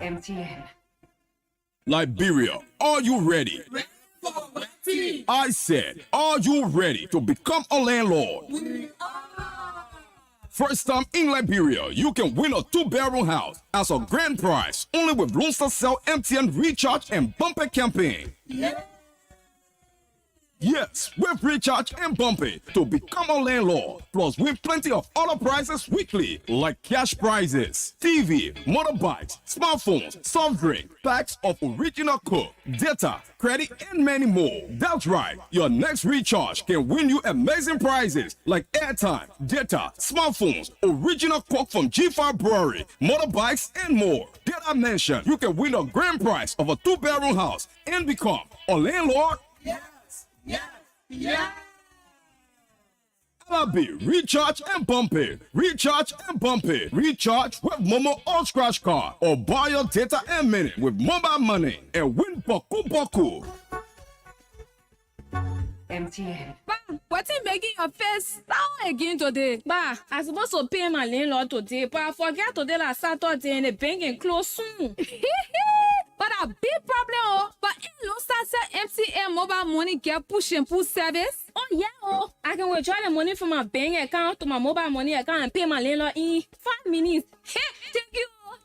MTN. Liberia, are you ready? I said, are you ready to become a landlord? First time in Liberia, you can win a 2-bedroom house as a grand prize only with Lone Star Cell MTN Recharge and Bumper campaign. Yes, chance with Recharge and Bump It to become a landlord. Plus, with plenty of other prizes weekly, like cash prizes, TV, motorbikes, smartphones, soft drink, packs of original Coke, data, credit, and many more. That's right. Your next recharge can win you amazing prizes like airtime, data, smartphones, original Coke from G5 Brewery, motorbikes, and more. Did I mention you can win a grand prize of a 2-bedroom house and become a landlord? LRB, Recharge and Bump It. Recharge and Bump It. Recharge with Momo or Scratch Card. Or buy your data and minute with mobile money and win Boku Boku. MTN. Bah, what's it making your face sour again today? Bah, I supposed to pay my landlord today, but I forget today last Saturday and the bank and close soon. But a big problem, oh. But it looks like MTN mobile money get push and pull service. Oh yeah, oh. I can withdraw the money from my bank account to my mobile money account and pay my landlord in 5 minutes.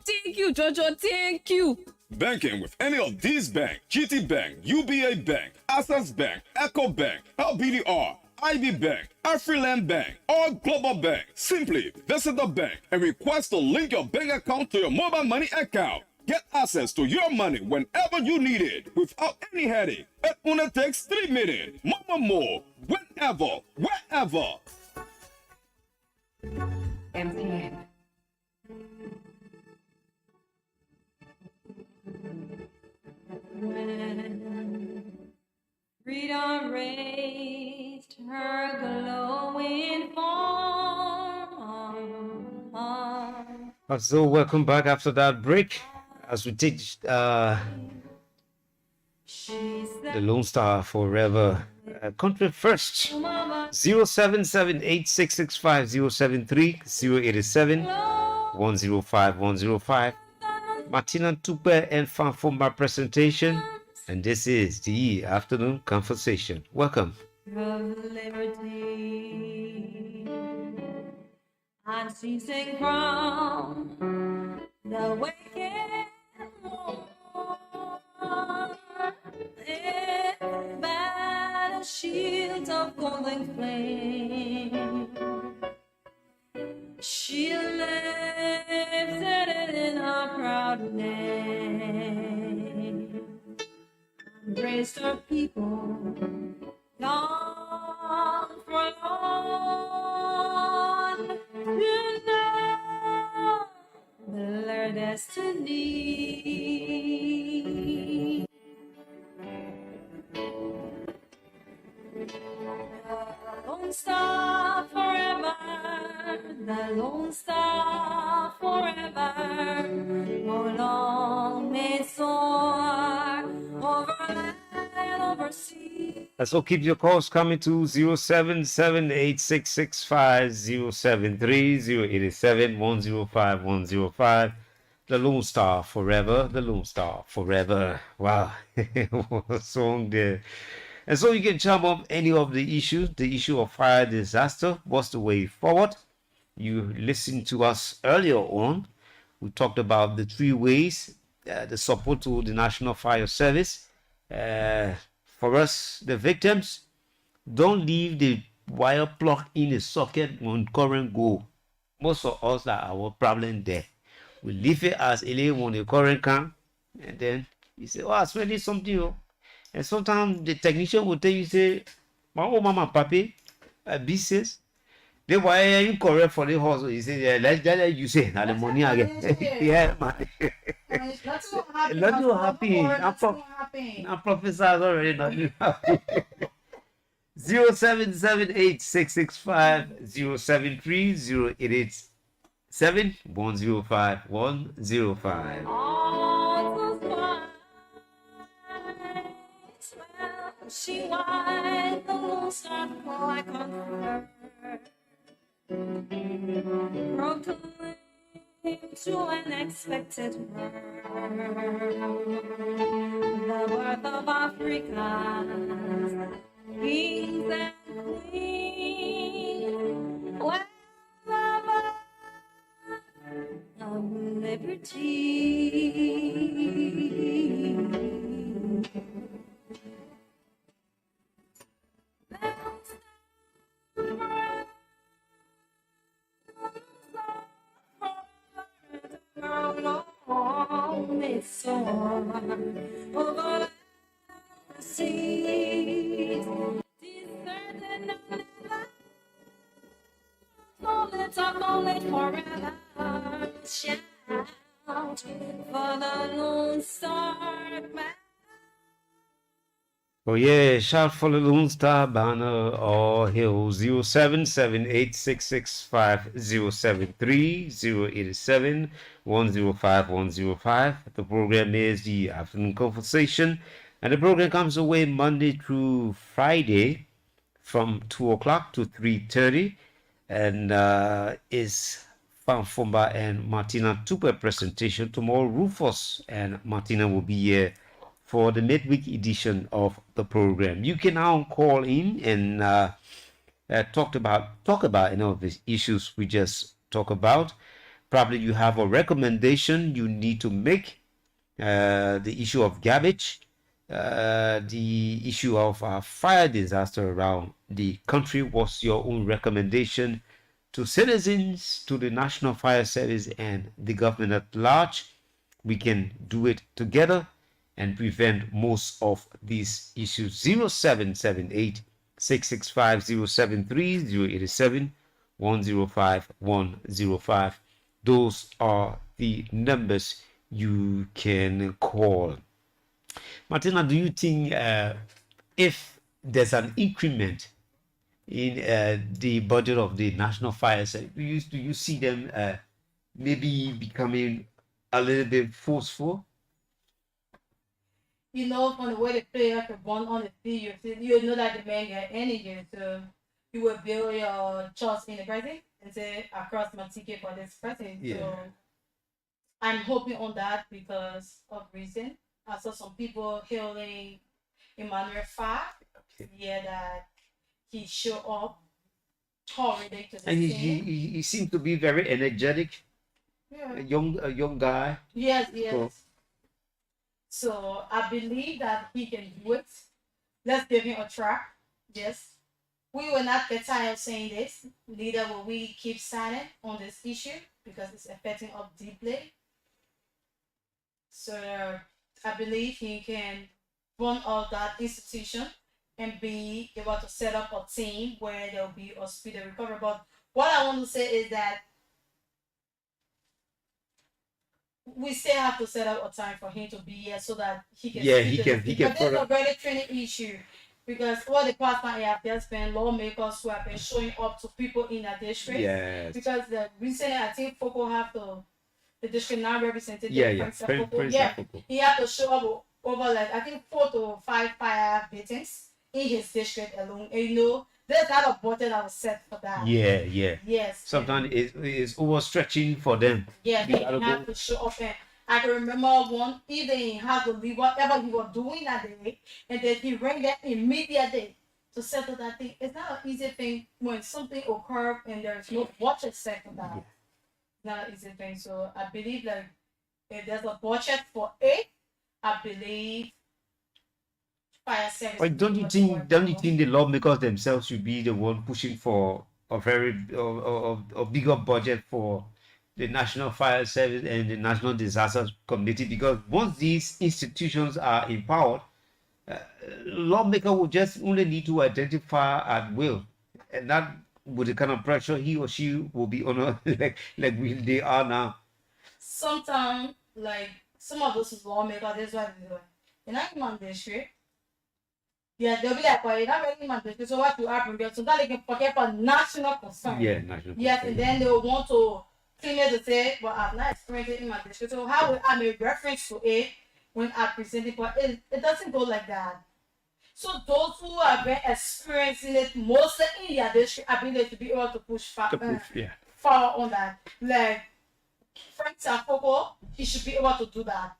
Thank you, Jojo, thank you. Banking with any of these banks: GT Bank, UBA Bank, Access Bank, Echo Bank, LBDR, IB Bank, Afriland Bank, or Global Bank. Simply visit the bank and request to link your bank account to your mobile money account. Get access to your money whenever you need it without any headache. It only takes 3 minutes. More, whenever, wherever. MTN. When freedom raised her glowing form. So welcome back after that break as we take the Lone Star Forever country first. 0778665073 Martina Tupe and Fanfoma presentation, and this is the afternoon conversation. Welcome. Of liberty, unceasing from the wicked one, it's by the shield of golden flame. She lives it in her proud name. Embraced her people, long forlorn, to know their destiny. The Lone Star forever, the Lone Star forever, oh long may soar over land and over sea. So keep your calls coming to 0778665073 The Lone Star Forever, the Lone Star Forever. Wow, what a song there. And so you can jump up any of the issue of fire disaster. What's the way forward? You listened to us earlier on. We talked about the 3 ways, the support to the National Fire Service. For us, the victims, don't leave the wire plug in the socket when current go. Most of us are our problem there. We leave it as early when the current come, and then you say, oh, I spending something. Oh. And sometimes the technician will tell you, say, my old mama, papi, business. They were incorrect for the hustle. He said, yeah, let's you say, now the money again. Yeah, man. Nothing will happen. I'm professors already, nothing happen. 0778665003 She wide the Lone Star like on her, proclaim to unexpected her the birth of Africa's kings and queens, wherever of liberty. over the sea. Deserted and never falling forever. Shout for the Lone Star Banner. Oh yeah, shout for the Lone Star Banner or Hill 0778665073 087-105-105. The program is the Afternoon Conversation, and the program comes away Monday through Friday from 2 o'clock to 3:30, and is Fanfumba and Martina Tupe presentation. Tomorrow, Rufus and Martina will be here for the midweek edition of the program. You can now call in and talk about these issues we just talk about. Probably you have a recommendation you need to make. The issue of garbage, the issue of fire disaster around the country. What's your own recommendation to citizens, to the National Fire Service, and the government at large? We can do it together and prevent most of these issues. 0778-665-073-087-105-105. Those are the numbers you can call. Martina, do you think if there's an increment in the budget of the National Fire Service, do you see them maybe becoming a little bit forceful? You know, from the way the player can run on the field, you know that the man got energy, so you will build your trust in the president and say, across my ticket for this president. Yeah. So I'm hoping on that because of reason. I saw some people hailing Emmanuel Farr. Yeah, that he showed up already to the And scene. he seemed to be very energetic, Yeah. a young guy. Yes. Cool. So I believe that he can do it. Let's give him a try. Yes. We will not get tired of saying this. Neither will we keep silent on this issue because it's affecting us deeply. So I believe he can run out that institution and be able to set up a team where there will be a speedy recovery. But what I want to say is that we still have to set up a time for him to be here so that he can. Yeah, speak he to can- the he people. can There's a follow- very training issue because what the past time have just been lawmakers who have been showing up to people in their district. Yes. Because the recently I think Foko have the district now represented. Yeah, Prince Prince Foko. Yeah, Foko. he had to show up over like I think 4 to 5 fire victims in his district alone. And you know, there's not a budget that was set for that. Yeah. Yes. Sometimes it's overstretching for them. Yeah, You he gotta had go- to show up and I can remember one evening he had to leave whatever he was doing that day and then he rang that immediately to settle that thing. It's not an easy thing when something occurs and there's no budget set for that. It's not an easy thing. So I believe that if there's a budget for it, I believe fire service. Like, don't you think the lawmakers themselves should be the one pushing for a very a bigger budget for the National Fire Service and the National Disaster Committee? Because once these institutions are empowered, lawmaker will just only need to identify at will, and that with the kind of pressure he or she will be under they are now. Sometimes, like some of those lawmakers, that's what they do. In our human district, yeah, they'll be like, well, you're not really human district, so what you are bringing? So that they can forget for national concern. Yeah, national. Yes, and then they will want to claim it to say, well, I've not experienced it in my district, so how will I make reference to it when I present it? But it doesn't go like that. So those who have been experiencing it mostly in their district, I believe to be able to push Yeah. far on that. Like Frank Safoko, he should be able to do that.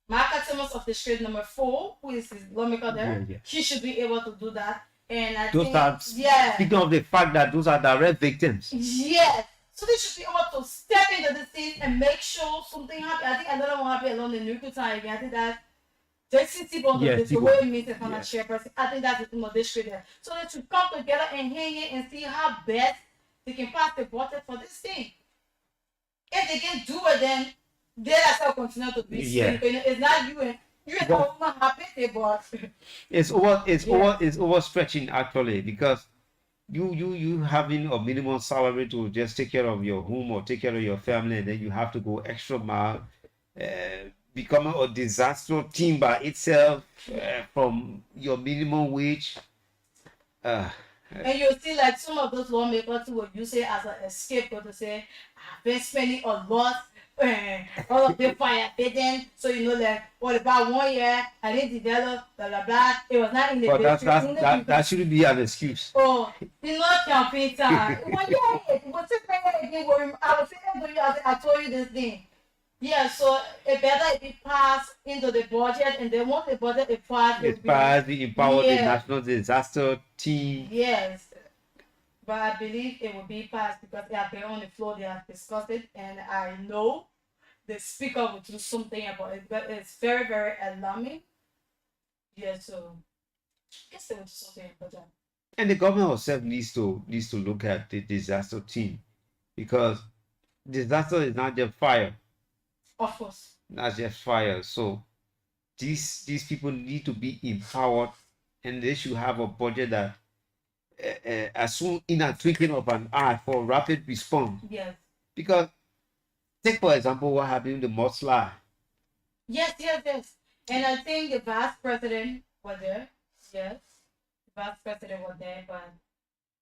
Mark Timmons of district number 4, who is his lawmaker there, Yeah. he should be able to do that. And I Those think, are yeah. speaking of the fact that those are direct victims. Yes. So they should be able to step into the scene and make sure something happens. I think another one happened along the nuclear time again. I think that Jason T-Bone, Yes, the T-Bone. way we meet the Yeah. chairperson, I think that's the thing of this district there. So they should come together and hang it and see how best they can pass the budget for this thing. If they can do it, then they themselves continue to be Yeah. sleeping. It's not you and But- not happy, but It's overstretching actually, because you having a minimum salary to just take care of your home or take care of your family, and then you have to go extra mile, becoming a disaster team by itself, from your minimum wage. and you see like some of those lawmakers who will use it as an escape to say, I've been spending a lot. All of them fire bidding, so like what about 1 year I didn't develop blah blah blah. It was not in the But budget. that shouldn't be an excuse. Oh, it's not campaign time. Well, yeah, it was just again. I was saying to you, I told you this thing. Yeah, so it better if it pass into the budget, and then once the budget is passed, It's passed, we empower the Yeah. national disaster team. Yes, but I believe it will be passed because they have been on the floor, they have discussed it, and I know the speaker will do something about it, but it's very, very alarming. Yeah, so I guess they will do something about that. And the government itself needs to look at the disaster team, because disaster is not just fire, Of course. not just fire. So these people need to be empowered, and they should have a budget that as soon in a twinkling of an eye for rapid response. Yes. Because take for example what happened in the mudslide. Yes, yes, yes. And I think the vice president was there. Yes. The vice president was there, but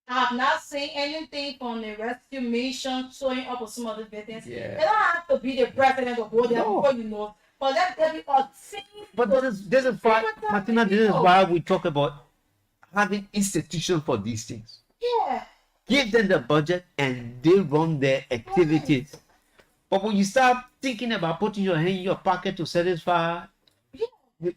I have not seen anything from the rescue mission showing up with some of the victims. Yeah. They don't have to be the president of go there No. before you know. But let them be a team. But this is why, Martina, this is why we talk about having institutions for these things. Yeah. Give them the budget and they run their activities. But when you start thinking about putting your hand in your pocket to satisfy, This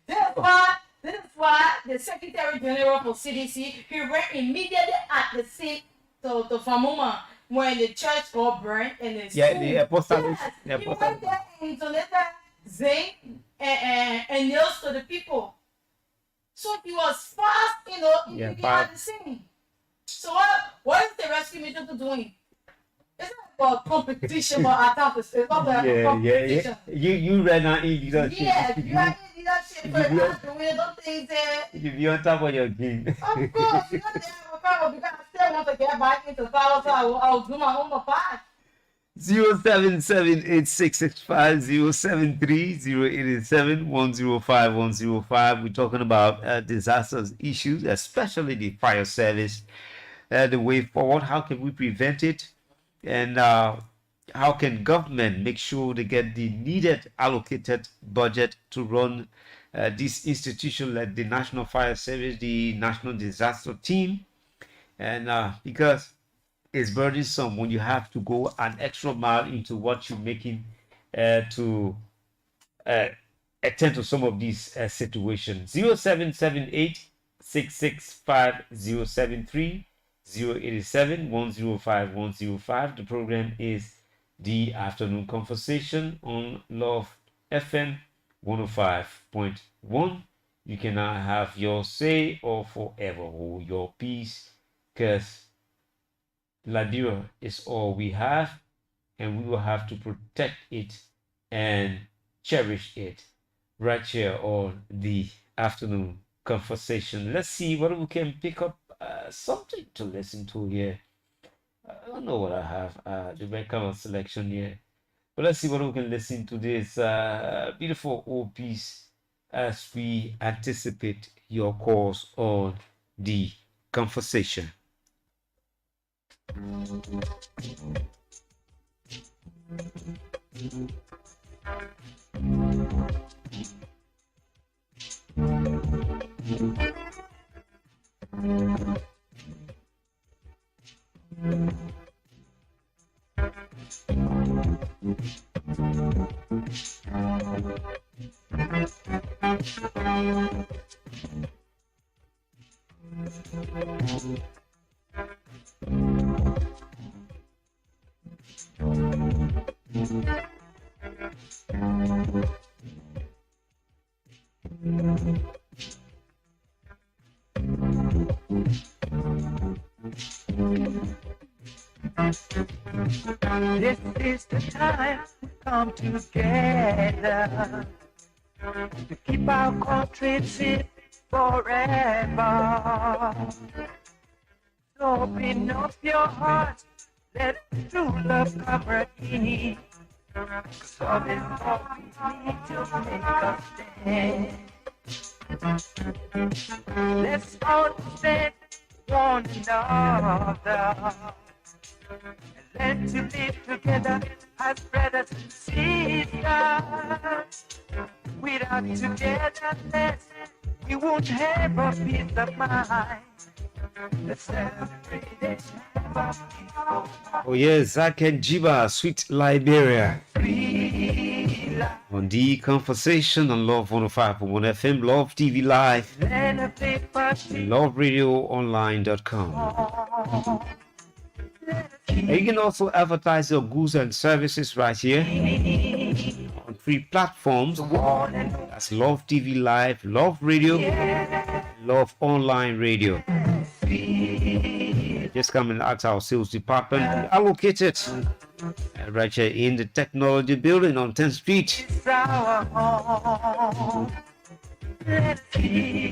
is why the Secretary General for CDC, he went immediately at the scene to Famuma when the church got burned and the Yeah, school. the apostolic- Yes, the he apostolic- went there and donated zinc and nails to the people. So he was fast, Yeah, at fast. the scene. So what is the rescue mission doing? It's not about competition, but attack. It's about competition. You right now in leadership. Yeah, you are in leadership, but not doing those things there. You be on top of your game. Of course, you know they have a problem because I still want to get back into power, so I will do my own part. 0778665 073 105 105. We're talking about disasters issues, especially the fire service. The way forward, how can we prevent it? And how can government make sure they get the needed allocated budget to run this institution like the National Fire Service, the National Disaster Team? And because it's burdensome when you have to go an extra mile into what you're making to attend to some of these situations. 0778 665 073 087 105 105. The program is The Afternoon Conversation on Love FM 105.1. You can now have your say or forever hold your peace, because Ladura is all we have, and we will have to protect it and cherish it right here on The Afternoon Conversation. Let's see what we can pick up. Something to listen to here. I don't know what I have. The right kind of selection here. But let's see what we can listen to this beautiful old piece as we anticipate your calls on The Conversation. This is the time come together to keep our country safe forever. So open up your heart, let true love cover in. Cause love is all we need to make us stand. Let's understand one another and learn to live together as brothers and sisters. Without togetherness, we won't have a peace of mind. Let's celebrate it. Oh yeah, Zach and Jiba, Sweet Liberia. On the conversation on Love 105.1 FM, Love TV Live, and LoveRadioOnline.com. And you can also advertise your goods and services right here on free platforms. That's Love TV Live, Love Radio, Love Online Radio. Just come and ask our sales department. We are located right here in the technology building on 10th Street.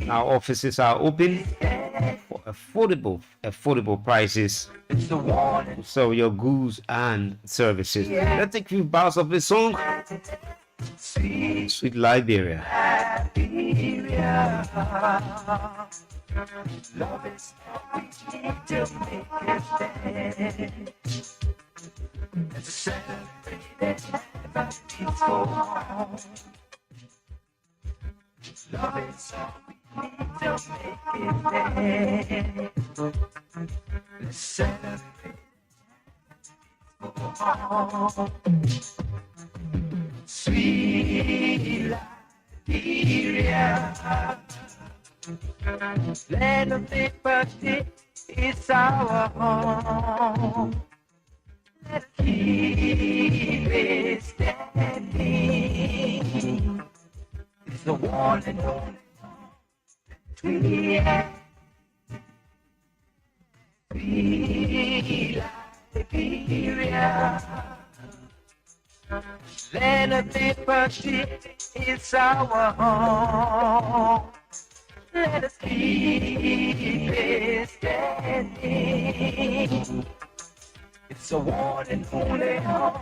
Our offices are open for affordable prices. So your goods and services. Let's take a few bars of this song. Sweet Liberia. Love is all we need to make it stand. Let's celebrate it, have a peaceful home. Love is all we need to make it stand. Let's celebrate it, home. Sweet Liberia. Land of liberty is our home. Let's keep it standing. It's the one and only Sweet Liberia. Land of liberty is our home. Let us keep it standing. It's a one and only home.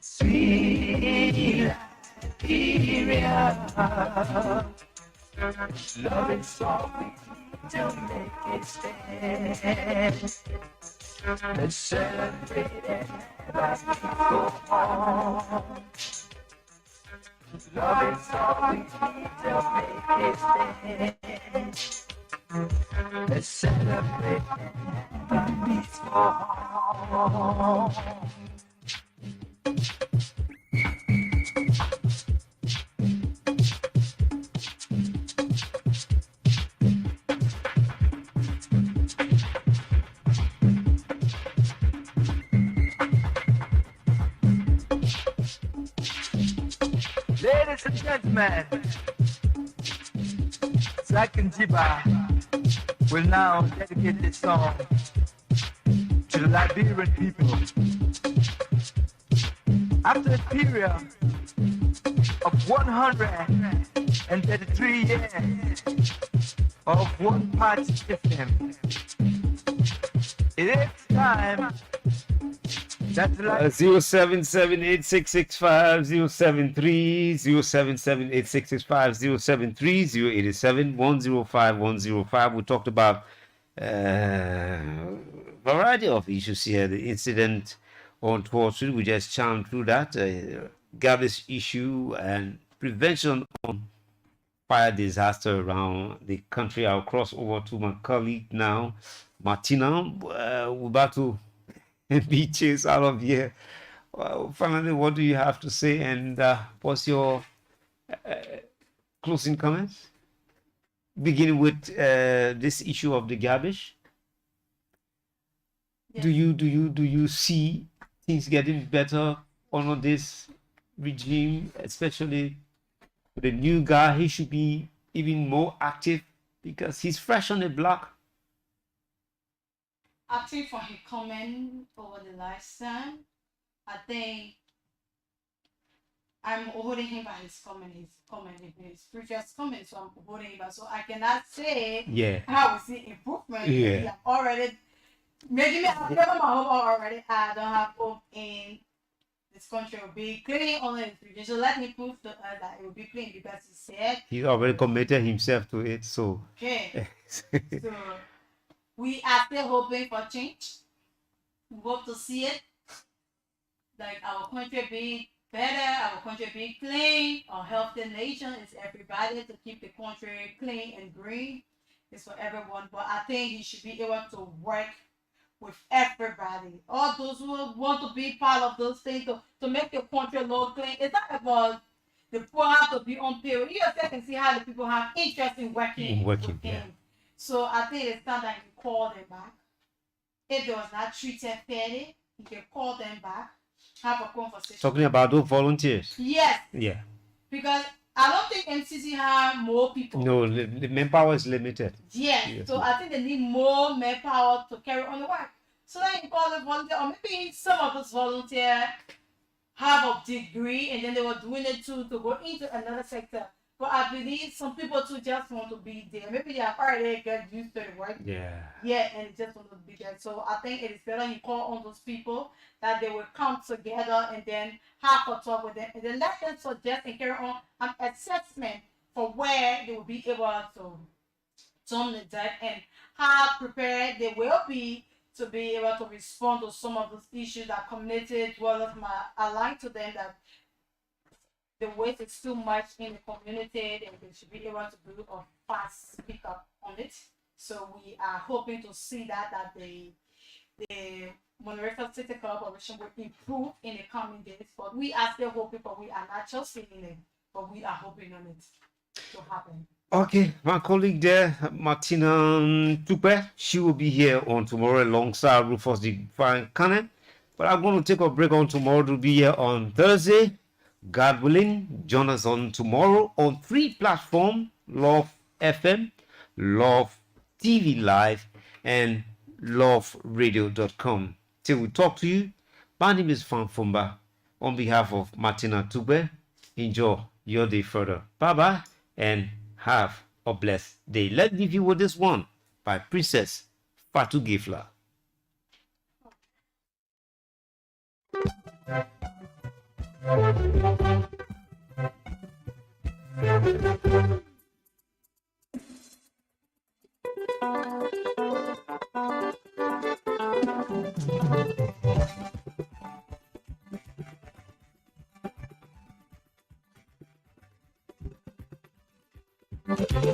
Sweet Liberia. Love is all we need to make it stand. Let's celebrate and have a peaceful home. Love is all we need to make it stand. Let's celebrate a peaceful home. Ladies and gentlemen, Zach and Jiba will now dedicate this song to the Liberian people. After a period of 133 years of one-party system, it is time that the 0778665 073 0778665 073 087 105 105. We talked about variety of issues here. The incident on 12th Street, we just charmed through that. Garbage issue and prevention on fire disaster around the country. I'll cross over to my colleague now, Martina. We're about to be chased out of here. Finally, what do you have to say, and what's your closing comments? Beginning with this issue of the garbage. Yeah. Do you see things getting better under this regime, especially with the new guy? He should be even more active because he's fresh on the block. I think for his comment over the last time, I think I'm holding him by his previous comment, so I'm holding him by. So I cannot say how we see improvement. Yeah. We have already making me have never my hope already. I don't have hope in this country will be clean on the future. So let me prove to us that it will be clean because he said He already committed himself to it, so. okay. So we are still hoping for change. We hope to see it. Like our country being better, our country being clean, our healthy nation is everybody to keep the country clean and green. It's for everyone. But I think he should be able to work with everybody. All those who want to be part of those things to make the country look clean. It's not about the poor have to be on payroll. You yourself can see how the people have interest in working. with him. So I think it's time that you call them back. If they was not treated fairly, you can call them back, have a conversation. Talking about those volunteers. Yes. Yeah. Because I don't think MCC have more people. No, the manpower is limited. Yes. So I think they need more manpower to carry on the work. So then you call them volunteer, or maybe some of those volunteers have a degree and then they were doing it to go into another sector. But I believe some people too just want to be there. Maybe they have already got used to the work. Yeah. Yeah, and they just want to be there. So I think it is better you call on those people that they will come together and then have a talk with them and then let them suggest and carry on an assessment for where they will be able to terminate that and how prepared they will be to be able to respond to some of those issues that community dwellers might align to them that the waste is too much in the community and they should be able to do a fast speak up on it. So we are hoping to see that the Monrovia City Corporation will improve in the coming days. But we are still hoping, but we are not just feeling it, but we are hoping on it to happen. Okay, my colleague there, Martina Tupe, she will be here on tomorrow alongside Rufus Divine Cannon. But I'm going to take a break on tomorrow to be here on Thursday. God willing, join us on tomorrow on 3 platforms: Love FM, Love TV Live, and loveradio.com. Till we talk to you, my name is Fan Fumba. On behalf of Martina Tube, enjoy your day further. Bye-bye and have a blessed day. Let's leave you with this one by Princess Fatu Gifla.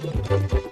Thank you.